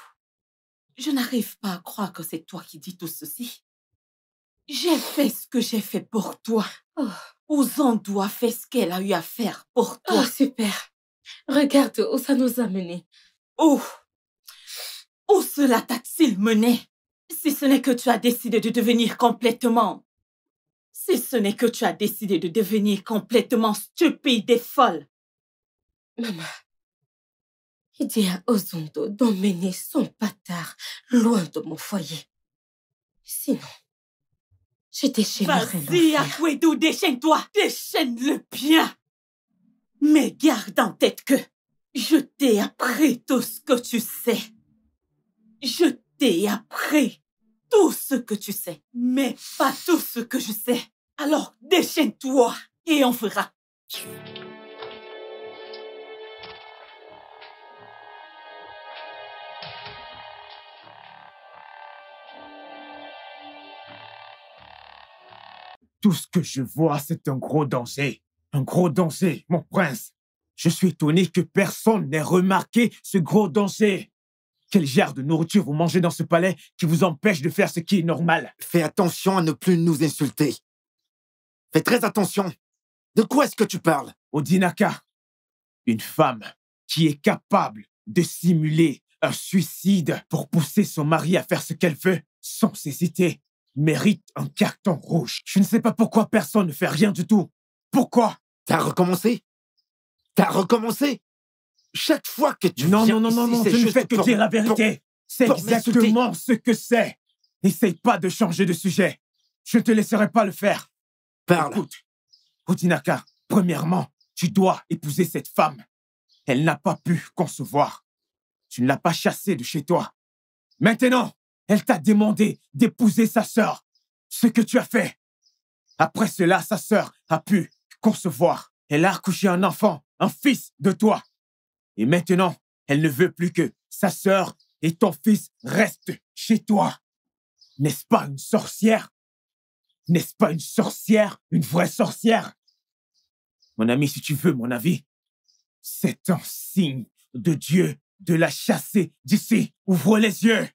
je n'arrive pas à croire que c'est toi qui dis tout ceci. J'ai fait ce que j'ai fait pour toi. Oh. Ozundo a fait ce qu'elle a eu à faire pour toi. Oh, super. Regarde où ça nous a menés. Où cela t'a-t-il mené? Si ce n'est que tu as décidé de devenir complètement... Si ce n'est que tu as décidé de devenir complètement stupide et folle. Maman, dis à Ozundo d'emmener son bâtard loin de mon foyer. Sinon, je déchaînerai l'enfer. Vas-y, Akwedo, déchaîne-toi. Déchaîne-le bien. Mais garde en tête que je t'ai appris tout ce que tu sais. Je t'ai appris tout ce que tu sais, mais pas tout ce que je sais. Alors déchaîne-toi et on verra. Tout ce que je vois, c'est un gros danger. Un gros danger, mon prince. Je suis étonné que personne n'ait remarqué ce gros danger. Quel genre de nourriture vous mangez dans ce palais qui vous empêche de faire ce qui est normal? Fais attention à ne plus nous insulter. Fais très attention. De quoi est-ce que tu parles? Odinaka, une femme qui est capable de simuler un suicide pour pousser son mari à faire ce qu'elle veut sans hésiter, mérite un carton rouge. Je ne sais pas pourquoi personne ne fait rien du tout. Pourquoi? T'as recommencé? T'as recommencé? Chaque fois que tu viens non, ici, je ne fais que dire la vérité. C'est exactement ce que c'est. N'essaye pas de changer de sujet. Je ne te laisserai pas le faire. Parle. Écoute, Odinaka, premièrement, tu dois épouser cette femme. Elle n'a pas pu concevoir. Tu ne l'as pas chassée de chez toi. Maintenant, elle t'a demandé d'épouser sa sœur. Ce que tu as fait. Après cela, sa sœur a pu concevoir. Elle a accouché un enfant, un fils de toi. Et maintenant, elle ne veut plus que sa sœur et ton fils restent chez toi. N'est-ce pas une sorcière? N'est-ce pas une sorcière? Une vraie sorcière? Mon ami, si tu veux mon avis, c'est un signe de Dieu de la chasser d'ici. Ouvre les yeux.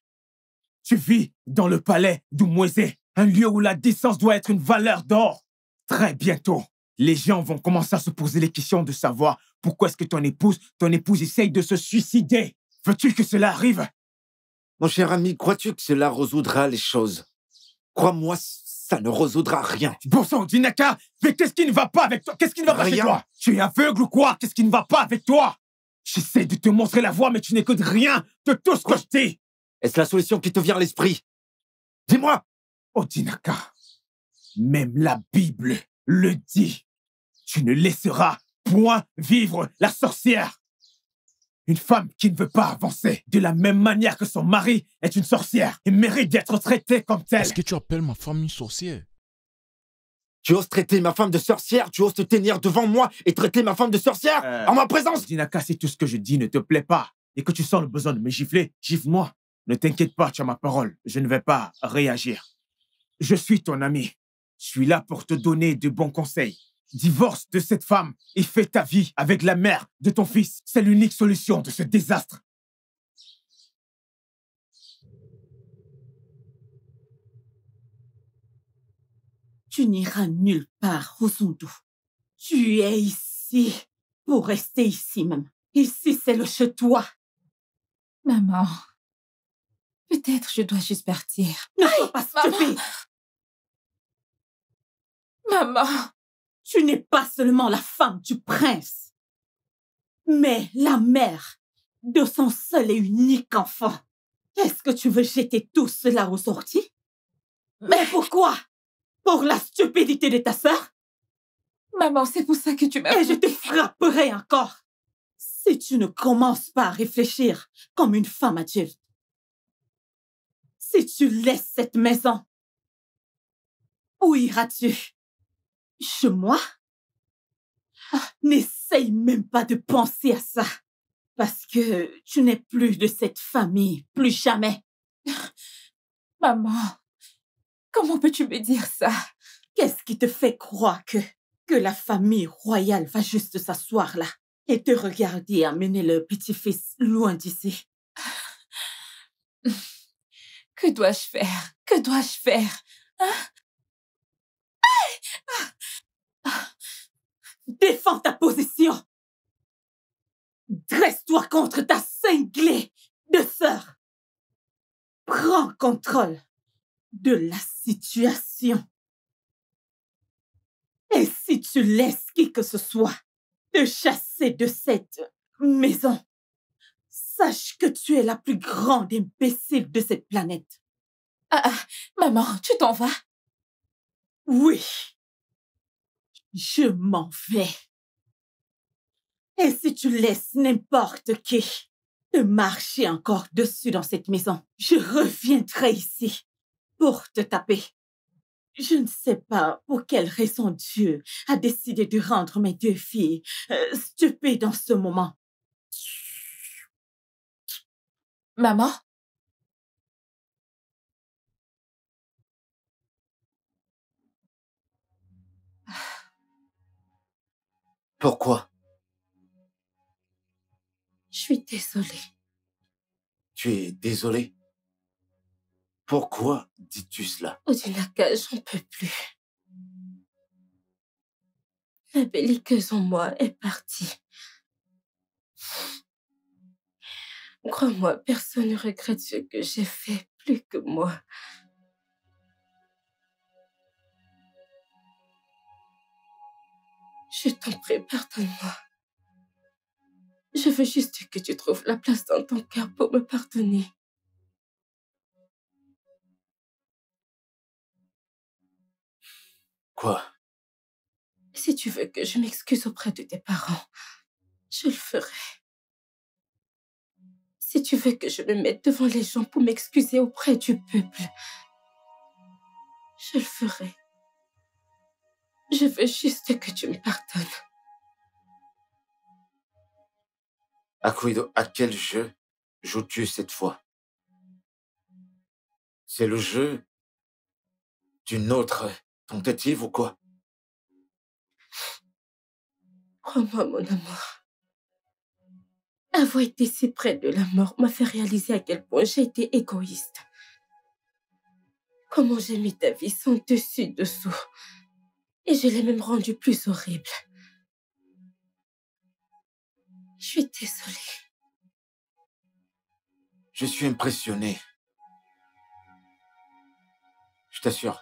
Tu vis dans le palais d'Umweze, un lieu où la décence doit être une valeur d'or. Très bientôt, les gens vont commencer à se poser les questions de savoir pourquoi est-ce que ton épouse essaye de se suicider. Veux-tu que cela arrive? Mon cher ami, crois-tu que cela résoudra les choses? Crois-moi, ça ne résoudra rien. Bon sang, Dinaka, mais qu'est-ce qui ne va pas avec toi? Qu'est-ce qui ne va pas chez toi? Tu es aveugle ou quoi? Qu'est-ce qui ne va pas avec toi? J'essaie de te montrer la voie, mais tu n'écoutes rien de tout ce que je dis. Est-ce la solution qui te vient à l'esprit? Dis-moi. Oh, Dinaka, même la Bible le dit. Tu ne laisseras point vivre la sorcière. Une femme qui ne veut pas avancer de la même manière que son mari est une sorcière et mérite d'être traitée comme telle. Est-ce que tu appelles ma femme une sorcière? Tu oses traiter ma femme de sorcière? Tu oses te tenir devant moi et traiter ma femme de sorcière en ma présence? Dinaka, si tout ce que je dis ne te plaît pas et que tu sens le besoin de me gifler, gifle-moi. Ne t'inquiète pas, tu as ma parole. Je ne vais pas réagir. Je suis ton ami. Je suis là pour te donner de bons conseils. Divorce de cette femme et fais ta vie avec la mère de ton fils. C'est l'unique solution de ce désastre. Tu n'iras nulle part, Rosundo. Tu es ici pour rester ici même. Ici, c'est le chez toi. Maman, peut-être je dois juste partir. Ne sois pas stupide. Maman, tu n'es pas seulement la femme du prince, mais la mère de son seul et unique enfant. Est-ce que tu veux jeter tout cela aux orties? Mais pourquoi? Pour la stupidité de ta sœur? Maman, c'est pour ça que tu m'as... Et je te frapperai encore si tu ne commences pas à réfléchir comme une femme adulte. Si tu laisses cette maison, où iras-tu? Chez moi? N'essaye même pas de penser à ça, parce que tu n'es plus de cette famille, plus jamais. Maman, comment peux-tu me dire ça? Qu'est-ce qui te fait croire que la famille royale va juste s'asseoir là et te regarder amener le petit-fils loin d'ici? Que dois-je faire? Que dois-je faire? Hein? Défends ta position. Dresse-toi contre ta cinglée de sœur. Prends contrôle de la situation. Et si tu laisses qui que ce soit te chasser de cette maison, sache que tu es la plus grande imbécile de cette planète. Maman, tu t'en vas? Oui. Je m'en vais. Et si tu laisses n'importe qui te marcher encore dessus dans cette maison, je reviendrai ici pour te taper. Je ne sais pas pour quelle raison Dieu a décidé de rendre mes deux filles stupides en ce moment. Maman? Pourquoi? Je suis désolée. Tu es désolée? Pourquoi dis-tu cela? Odinaka, j'en peux plus. La belliqueuse en moi est partie. Crois-moi, personne ne regrette ce que j'ai fait plus que moi. Je t'en prie, pardonne-moi. Je veux juste que tu trouves la place dans ton cœur pour me pardonner. Quoi? Si tu veux que je m'excuse auprès de tes parents, je le ferai. Si tu veux que je me mette devant les gens pour m'excuser auprès du peuple, je le ferai. Je veux juste que tu me pardonnes. Akuido, à quel jeu joues-tu cette fois? C'est le jeu d'une autre tentative ou quoi? Crois-moi, mon amour. Avoir été si près de la mort m'a fait réaliser à quel point j'ai été égoïste. Comment j'ai mis ta vie sans dessus-dessous. Et je l'ai même rendue plus horrible. Je suis désolée. Je suis impressionné. Je t'assure.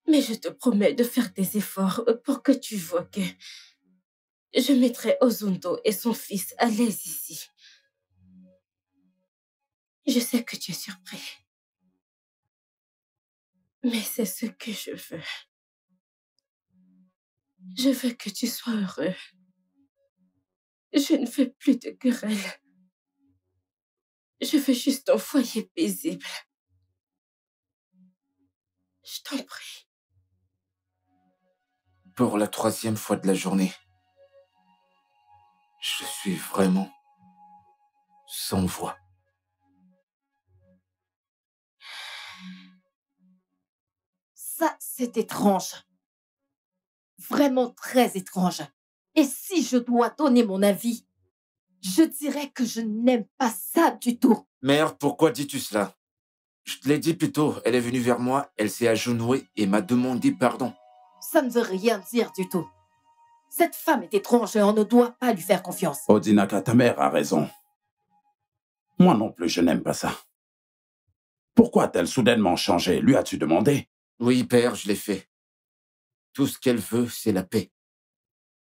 Mais je te promets de faire des efforts pour que tu vois que je mettrai Ozundo et son fils à l'aise ici. Je sais que tu es surpris. Mais c'est ce que je veux. Je veux que tu sois heureux. Je ne veux plus de querelles. Je veux juste un foyer paisible. Je t'en prie. Pour la 3e fois de la journée, je suis vraiment sans voix. Ça, c'est étrange. Vraiment très étrange. Et si je dois donner mon avis, je dirais que je n'aime pas ça du tout. Mère, pourquoi dis-tu cela? Je te l'ai dit plus tôt, elle est venue vers moi, elle s'est agenouillée et m'a demandé pardon. Ça ne veut rien dire du tout. Cette femme est étrange et on ne doit pas lui faire confiance. Odinaka, ta mère a raison. Moi non plus, je n'aime pas ça. Pourquoi a-t-elle soudainement changé? Lui as-tu demandé? Oui, père, je l'ai fait. Tout ce qu'elle veut, c'est la paix.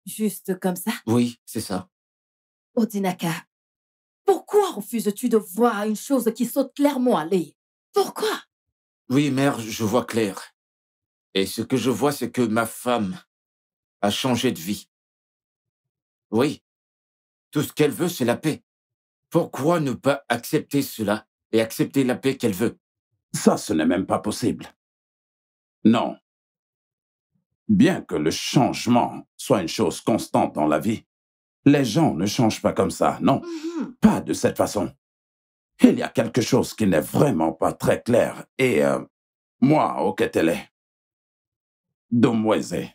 Juste comme ça? Oui, c'est ça. Odinaka, pourquoi refuses-tu de voir une chose qui saute clairement à l'œil? Pourquoi? Oui, mère, je vois clair. Et ce que je vois, c'est que ma femme a changé de vie. Oui, tout ce qu'elle veut, c'est la paix. Pourquoi ne pas accepter cela et accepter la paix qu'elle veut? Ça, ce n'est même pas possible. Non. Bien que le changement soit une chose constante dans la vie, les gens ne changent pas comme ça, non. Pas de cette façon. Il y a quelque chose qui n'est vraiment pas très clair. Et moi, Oketele, Domweze,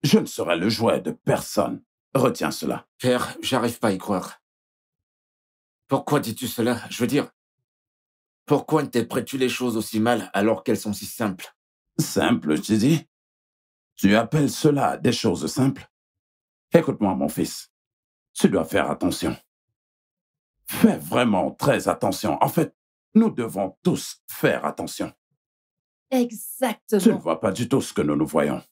je ne serai le jouet de personne. Retiens cela. Père, j'arrive pas à y croire. Pourquoi dis-tu cela? Je veux dire, pourquoi interprètes-tu les choses aussi mal alors qu'elles sont si simples? Simple, tu dis? Tu appelles cela des choses simples? Écoute-moi, mon fils. Tu dois faire attention. Fais vraiment très attention. En fait, nous devons tous faire attention. Exactement. Tu ne vois pas du tout ce que nous voyons.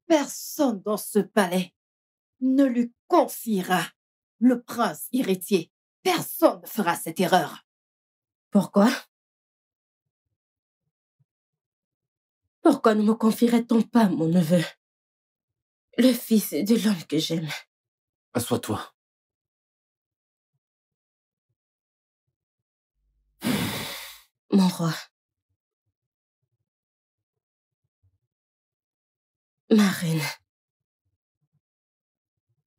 Personne dans ce palais ne lui confiera le prince héritier. Personne ne fera cette erreur. Pourquoi? Pourquoi ne me confierait-on pas, mon neveu? Le fils de l'homme que j'aime. Assois-toi. Mon roi. Ma reine.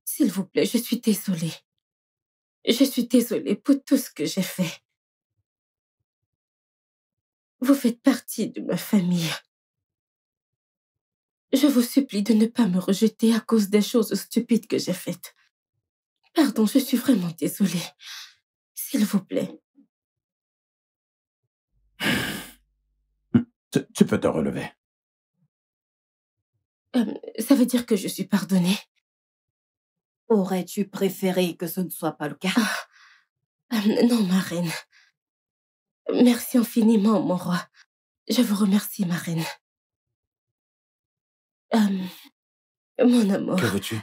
S'il vous plaît, je suis désolée. Je suis désolée pour tout ce que j'ai fait. Vous faites partie de ma famille. Je vous supplie de ne pas me rejeter à cause des choses stupides que j'ai faites. Pardon, je suis vraiment désolée. S'il vous plaît. Tu peux te relever. Ça veut dire que je suis pardonnée? Aurais-tu préféré que ce ne soit pas le cas? Non, ma reine. Merci infiniment, mon roi. Je vous remercie, ma reine. Mon amour. Que veux-tu?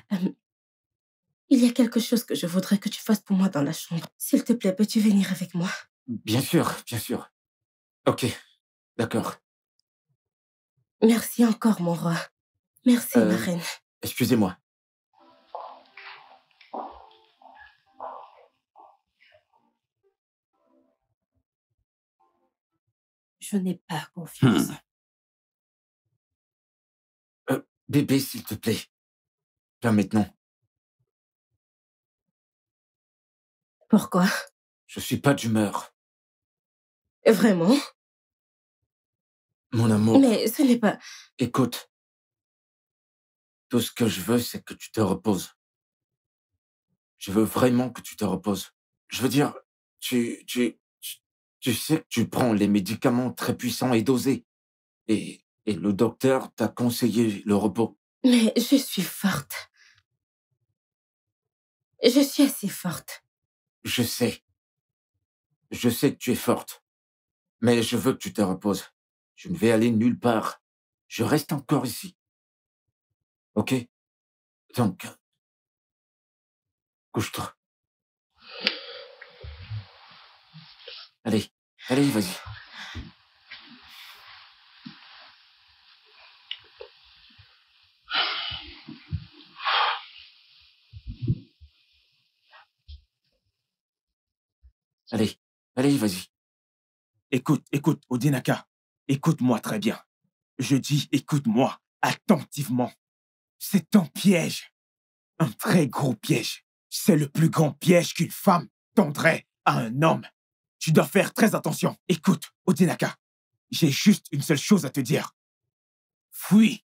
Il y a quelque chose que je voudrais que tu fasses pour moi dans la chambre. S'il te plaît, peux-tu venir avec moi? Bien sûr, bien sûr. Ok, d'accord. Merci encore, mon roi. Merci, ma reine. Excusez-moi. Je n'ai pas confiance. Bébé, s'il te plaît. Pas maintenant. Pourquoi? Je suis pas d'humeur. Vraiment? Mon amour. Mais ce n'est pas... Écoute. Tout ce que je veux, c'est que tu te reposes. Je veux vraiment que tu te reposes. Je veux dire, tu sais que tu prends les médicaments très puissants et dosés. Et le docteur t'a conseillé le repos. Mais je suis forte. Je suis assez forte. Je sais. Je sais que tu es forte. Mais je veux que tu te reposes. Je ne vais aller nulle part. Je reste encore ici. Ok? Donc, couche-toi. Allez, allez, vas-y. Allez, allez, vas-y. Écoute, Odinaka. Écoute-moi très bien. Je dis écoute-moi attentivement. C'est un piège. Un très gros piège. C'est le plus grand piège qu'une femme tendrait à un homme. Tu dois faire très attention. Écoute, Odinaka. J'ai juste une seule chose à te dire. Fuis.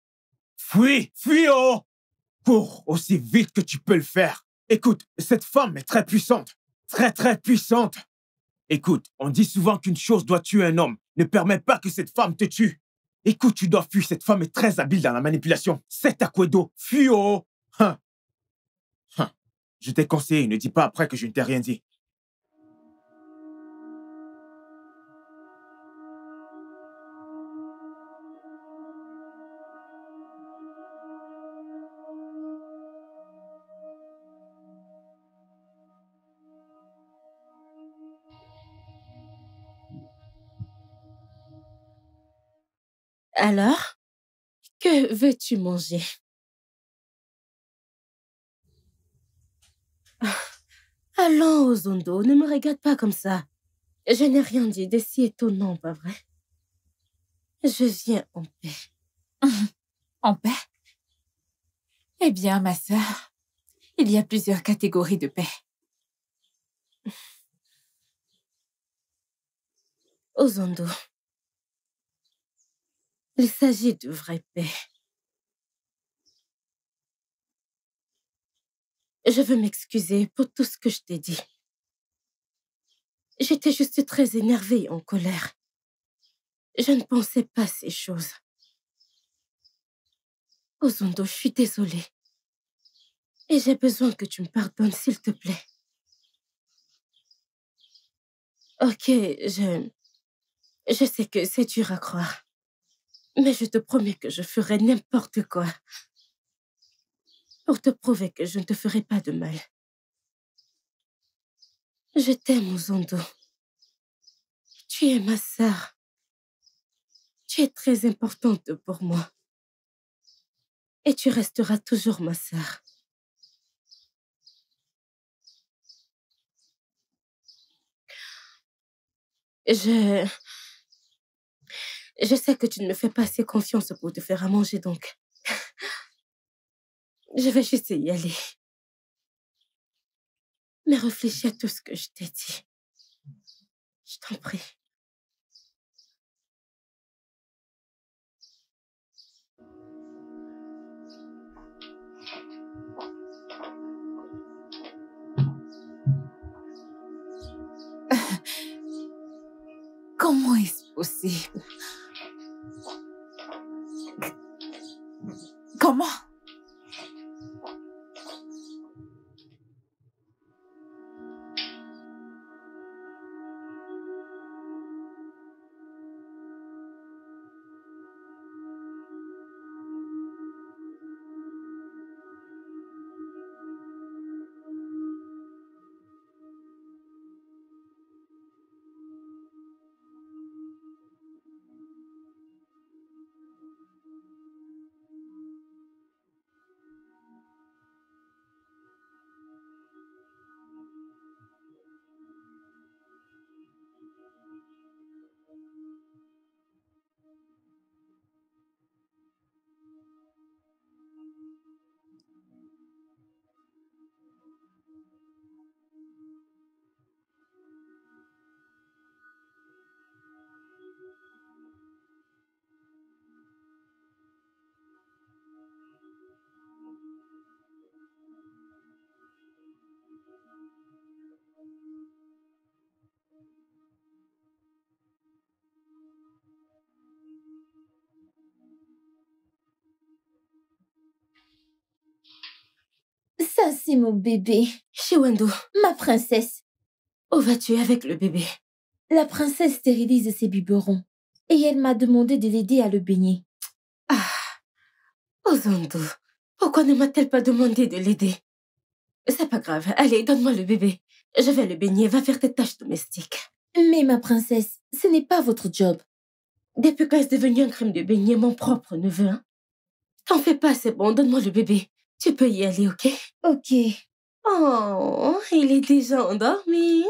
Fuis, fuis, oh! Cours aussi vite que tu peux le faire. Écoute, cette femme est très puissante. Très, très puissante. Écoute, on dit souvent qu'une chose doit tuer un homme. Ne permets pas que cette femme te tue. Écoute, tu dois fuir. Cette femme est très habile dans la manipulation. C'est Akwedo. Fuis, oh! Hein. Hein. Je t'ai conseillé, ne dis pas après que je ne t'ai rien dit. Alors, que veux-tu manger? Allons, Ozondo, ne me regarde pas comme ça. Je n'ai rien dit de si étonnant, pas vrai? Je viens en paix. En paix? Eh bien, ma sœur, il y a plusieurs catégories de paix. Ozondo, il s'agit de vraie paix. Je veux m'excuser pour tout ce que je t'ai dit. J'étais juste très énervée et en colère. Je ne pensais pas ces choses. Ozondo, je suis désolée. Et j'ai besoin que tu me pardonnes, s'il te plaît. Ok, je sais que c'est dur à croire. Mais je te promets que je ferai n'importe quoi pour te prouver que je ne te ferai pas de mal. Je t'aime, Ozondo. Tu es ma sœur. Tu es très importante pour moi. Et tu resteras toujours ma sœur. Je sais que tu ne me fais pas assez confiance pour te faire à manger, donc je vais juste y aller. Mais réfléchis à tout ce que je t'ai dit. Je t'en prie. Comment est-ce possible? Comment? Ça, c'est mon bébé. Shiwendo, Ma princesse. où vas-tu avec le bébé? La princesse stérilise ses biberons. Et elle m'a demandé de l'aider à le baigner. Ah, Ozondo, pourquoi ne m'a-t-elle pas demandé de l'aider? C'est pas grave. Allez, donne-moi le bébé. Je vais le baigner. Va faire tes tâches domestiques. Mais ma princesse, ce n'est pas votre job. Depuis quand est-ce devenu un crime de baigner mon propre neveu, hein? T'en fais pas, c'est bon. Donne-moi le bébé. Tu peux y aller, ok? Ok. Oh, il est déjà endormi.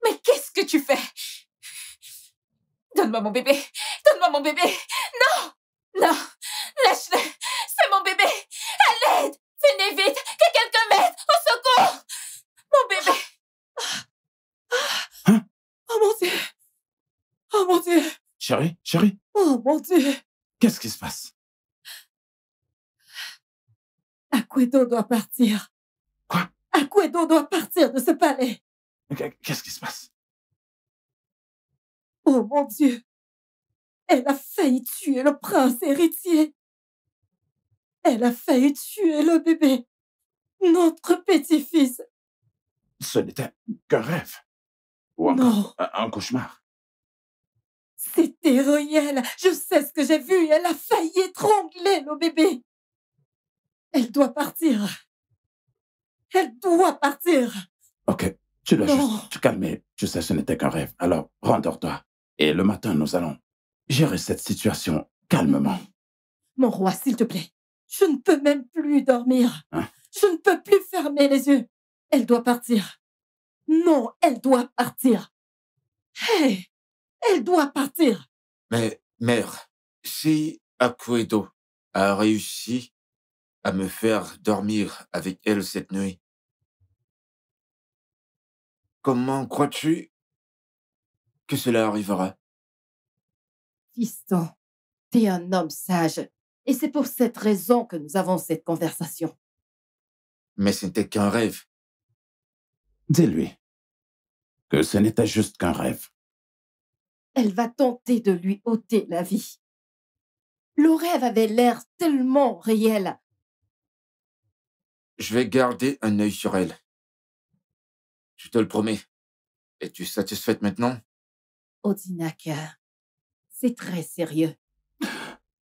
Mais qu'est-ce que tu fais? Donne-moi mon bébé. Donne-moi mon bébé. Non. Non. Lâche-le. C'est mon bébé. À l'aide. Venez vite. Que quelqu'un m'aide. Au secours. Mon bébé. Hein? Oh mon Dieu! Oh mon Dieu! Chérie, chérie, Oh mon Dieu! qu'est-ce qui se passe? Aquedo doit partir. Quoi? Aquedo doit partir de ce palais. Qu'est-ce qui se passe? Oh mon Dieu! Elle a failli tuer le prince héritier. Elle a failli tuer le bébé. Notre petit-fils. Ce n'était qu'un rêve. Ou encore Non. un cauchemar. C'était réel. Je sais ce que j'ai vu. Elle a failli étrangler le bébé. Elle doit partir. Elle doit partir. Ok, tu dois Non. juste te calmer. Tu sais, ce n'était qu'un rêve. Alors, rendors-toi. Et le matin, nous allons gérer cette situation calmement. Mon roi, s'il te plaît. Je ne peux même plus dormir. Hein? Je ne peux plus fermer les yeux. Elle doit partir. Non, elle doit partir. Hey, elle doit partir. Mais, mère, si Aquedo a réussi à me faire dormir avec elle cette nuit, comment crois-tu que cela arrivera? Fiston, t'es un homme sage. Et c'est pour cette raison que nous avons cette conversation. Mais ce n'était qu'un rêve. Dis-lui que ce n'était juste qu'un rêve. Elle va tenter de lui ôter la vie. Le rêve avait l'air tellement réel. Je vais garder un œil sur elle. Je te le promets. Es-tu satisfaite maintenant? Odinaka, c'est très sérieux.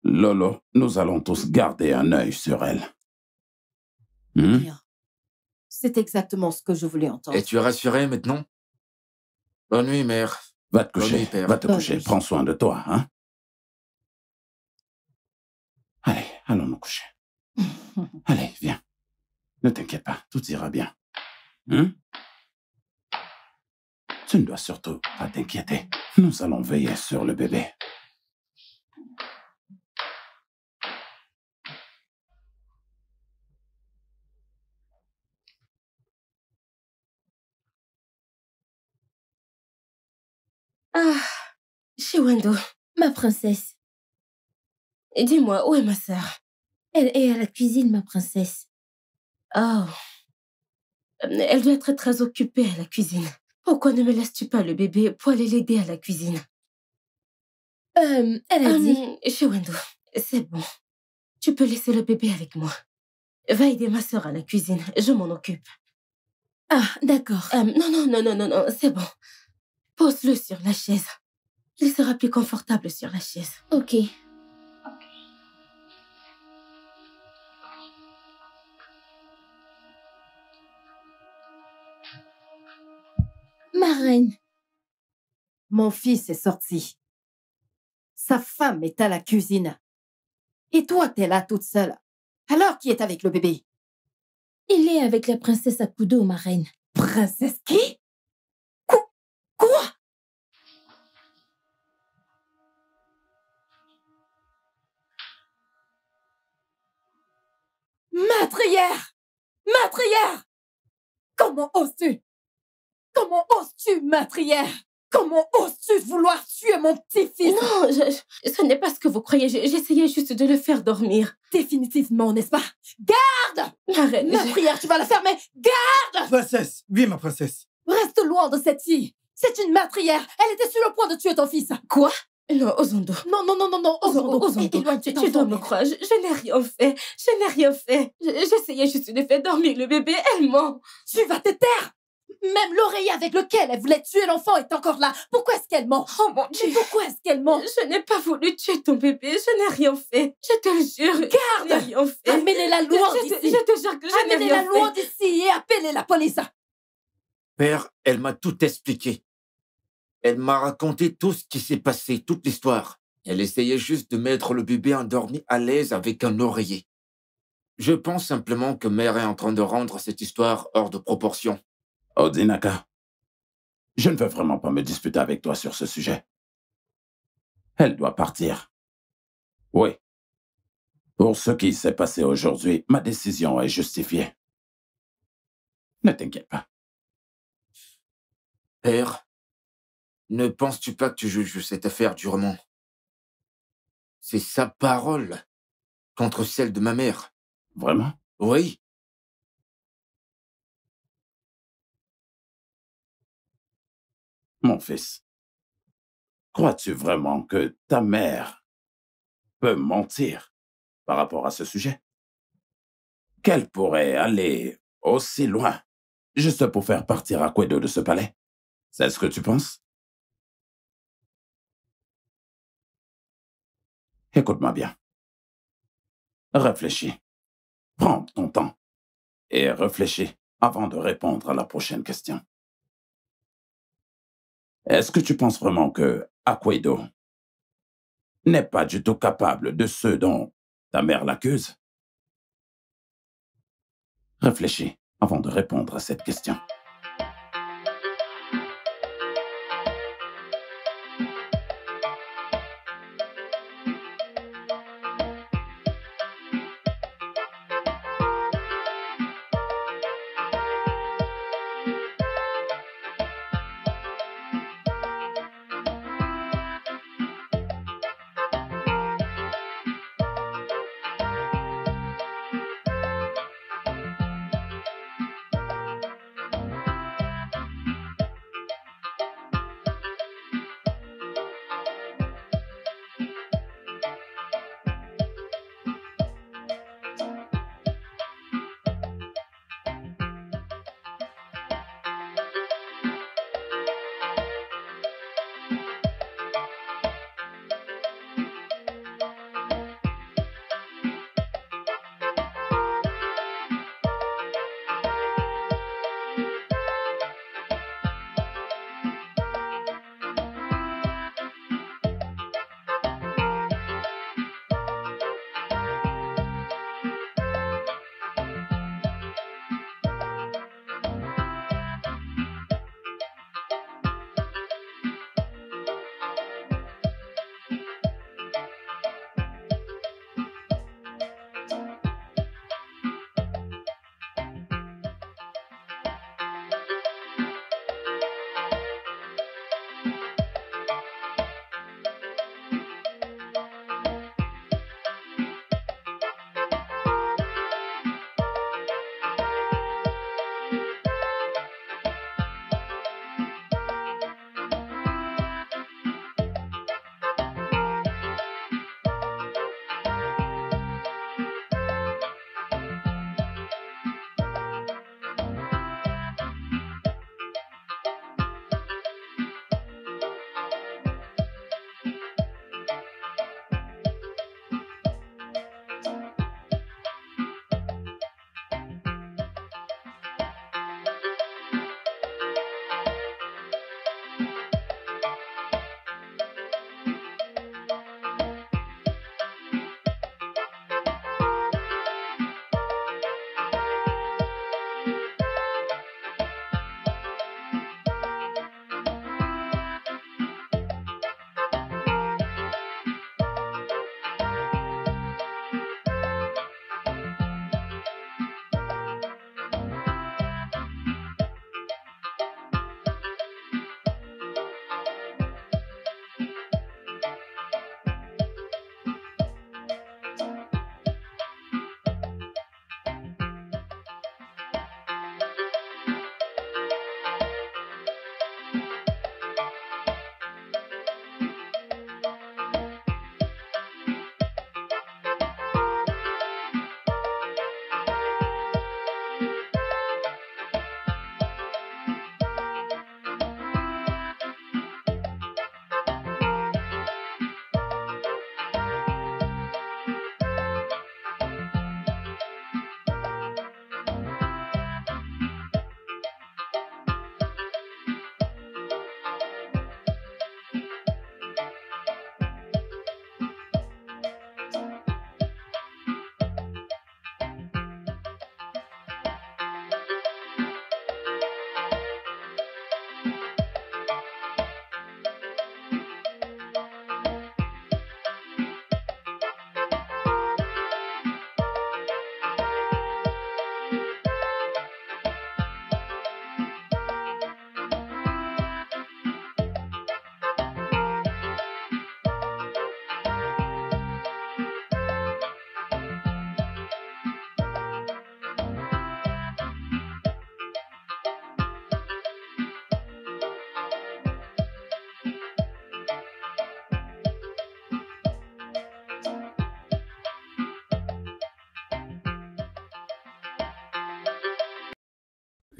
Lolo, nous allons tous garder un œil sur elle. Hmm? Bien. C'est exactement ce que je voulais entendre. Es-tu rassurée maintenant? Bonne nuit, mère. Va te Bonne coucher, nuit, père. va te Bonne coucher. nuit. Prends soin de toi, hein? Allez, allons nous coucher. Allez, viens. Ne t'inquiète pas, tout ira bien. Hein? Tu ne dois surtout pas t'inquiéter. Nous allons veiller sur le bébé. Ah, Shiwando, Ma princesse, dis-moi, où est ma sœur? elle est à la cuisine, ma princesse. Oh, elle doit être très occupée à la cuisine. Pourquoi ne me laisses-tu pas le bébé pour aller l'aider à la cuisine? Elle a dit... Shiwando, c'est bon. Tu peux laisser le bébé avec moi. Va aider ma sœur à la cuisine, je m'en occupe. Ah, d'accord. Non, c'est bon. Pose-le sur la chaise. Il sera plus confortable sur la chaise. Ok. Ma reine, Mon fils est sorti. Sa femme est à la cuisine. Et toi, t'es là toute seule. Alors, qui est avec le bébé? il est avec la princesse Akudo, ma reine. Princesse qui? Quoi? Matrière! Matrière! Comment oses-tu? Comment oses-tu, matrière? Comment oses-tu vouloir tuer mon petit-fils? Non, ce n'est pas ce que vous croyez. J'essayais juste de le faire dormir. Définitivement, n'est-ce pas? Garde! Ma reine, Matrière, tu vas la fermer! Garde! Princesse, oui, ma princesse. Reste loin de cette fille. C'est une matrière. Elle était sur le point de tuer ton fils. Quoi? Non, Ozondo. Non, Ozondo, éloigne-toi, tu dois me croire. Je n'ai rien fait. Je n'ai rien fait. J'essayais juste de faire dormir le bébé. Elle ment. Tu vas te taire! Même l'oreiller avec lequel elle voulait tuer l'enfant est encore là. Pourquoi est-ce qu'elle ment? Oh mon Dieu. Mais pourquoi est-ce qu'elle ment? Je n'ai pas voulu tuer ton bébé. Je n'ai rien fait. Je te le jure. Garde! Je n'ai rien fait. Amenez-la loin Je d'ici. te jure que je n'ai Amenez-la rien loin fait. d'ici et appelez la police. Père, elle m'a tout expliqué. Elle m'a raconté tout ce qui s'est passé, toute l'histoire. Elle essayait juste de mettre le bébé endormi à l'aise avec un oreiller. Je pense simplement que mère est en train de rendre cette histoire hors de proportion. Odinaka, je ne veux vraiment pas me disputer avec toi sur ce sujet. Elle doit partir. Oui. Pour ce qui s'est passé aujourd'hui, ma décision est justifiée. Ne t'inquiète pas. Père, ne penses-tu pas que tu juges cette affaire durement? C'est sa parole contre celle de ma mère. Vraiment? Oui. Mon fils, crois-tu vraiment que ta mère peut mentir par rapport à ce sujet? Qu'elle pourrait aller aussi loin juste pour faire partir Akwedo de ce palais? C'est ce que tu penses? Écoute-moi bien. Réfléchis. Prends ton temps et réfléchis avant de répondre à la prochaine question. Est-ce que tu penses vraiment que Akwedo n'est pas du tout capable de ce dont ta mère l'accuse? Réfléchis avant de répondre à cette question.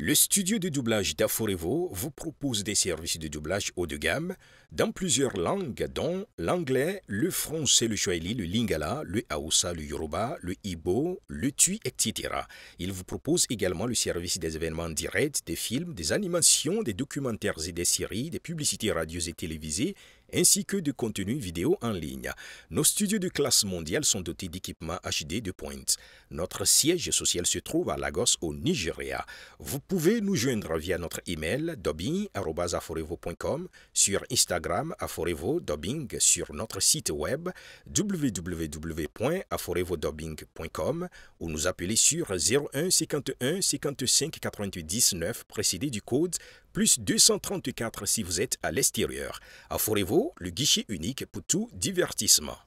Le studio de doublage d'Aforevo vous propose des services de doublage haut de gamme dans plusieurs langues, dont l'anglais, le français, le swahili, le lingala, le haoussa, le yoruba, le igbo, le tui, etc. Il vous propose également le service des événements directs, des films, des animations, des documentaires et des séries, des publicités radios et télévisées, ainsi que de contenus vidéo en ligne. Nos studios de classe mondiale sont dotés d'équipements HD de pointe. Notre siège social se trouve à Lagos, au Nigeria. Vous pouvez nous joindre via notre email dubbing@aforevo.com, sur Instagram Aforevo Dubbing, sur notre site web www.aforevodubbing.com ou nous appeler sur 01 51 55 99 précédé du code plus 234 si vous êtes à l'extérieur. Aforevo, le guichet unique pour tout divertissement.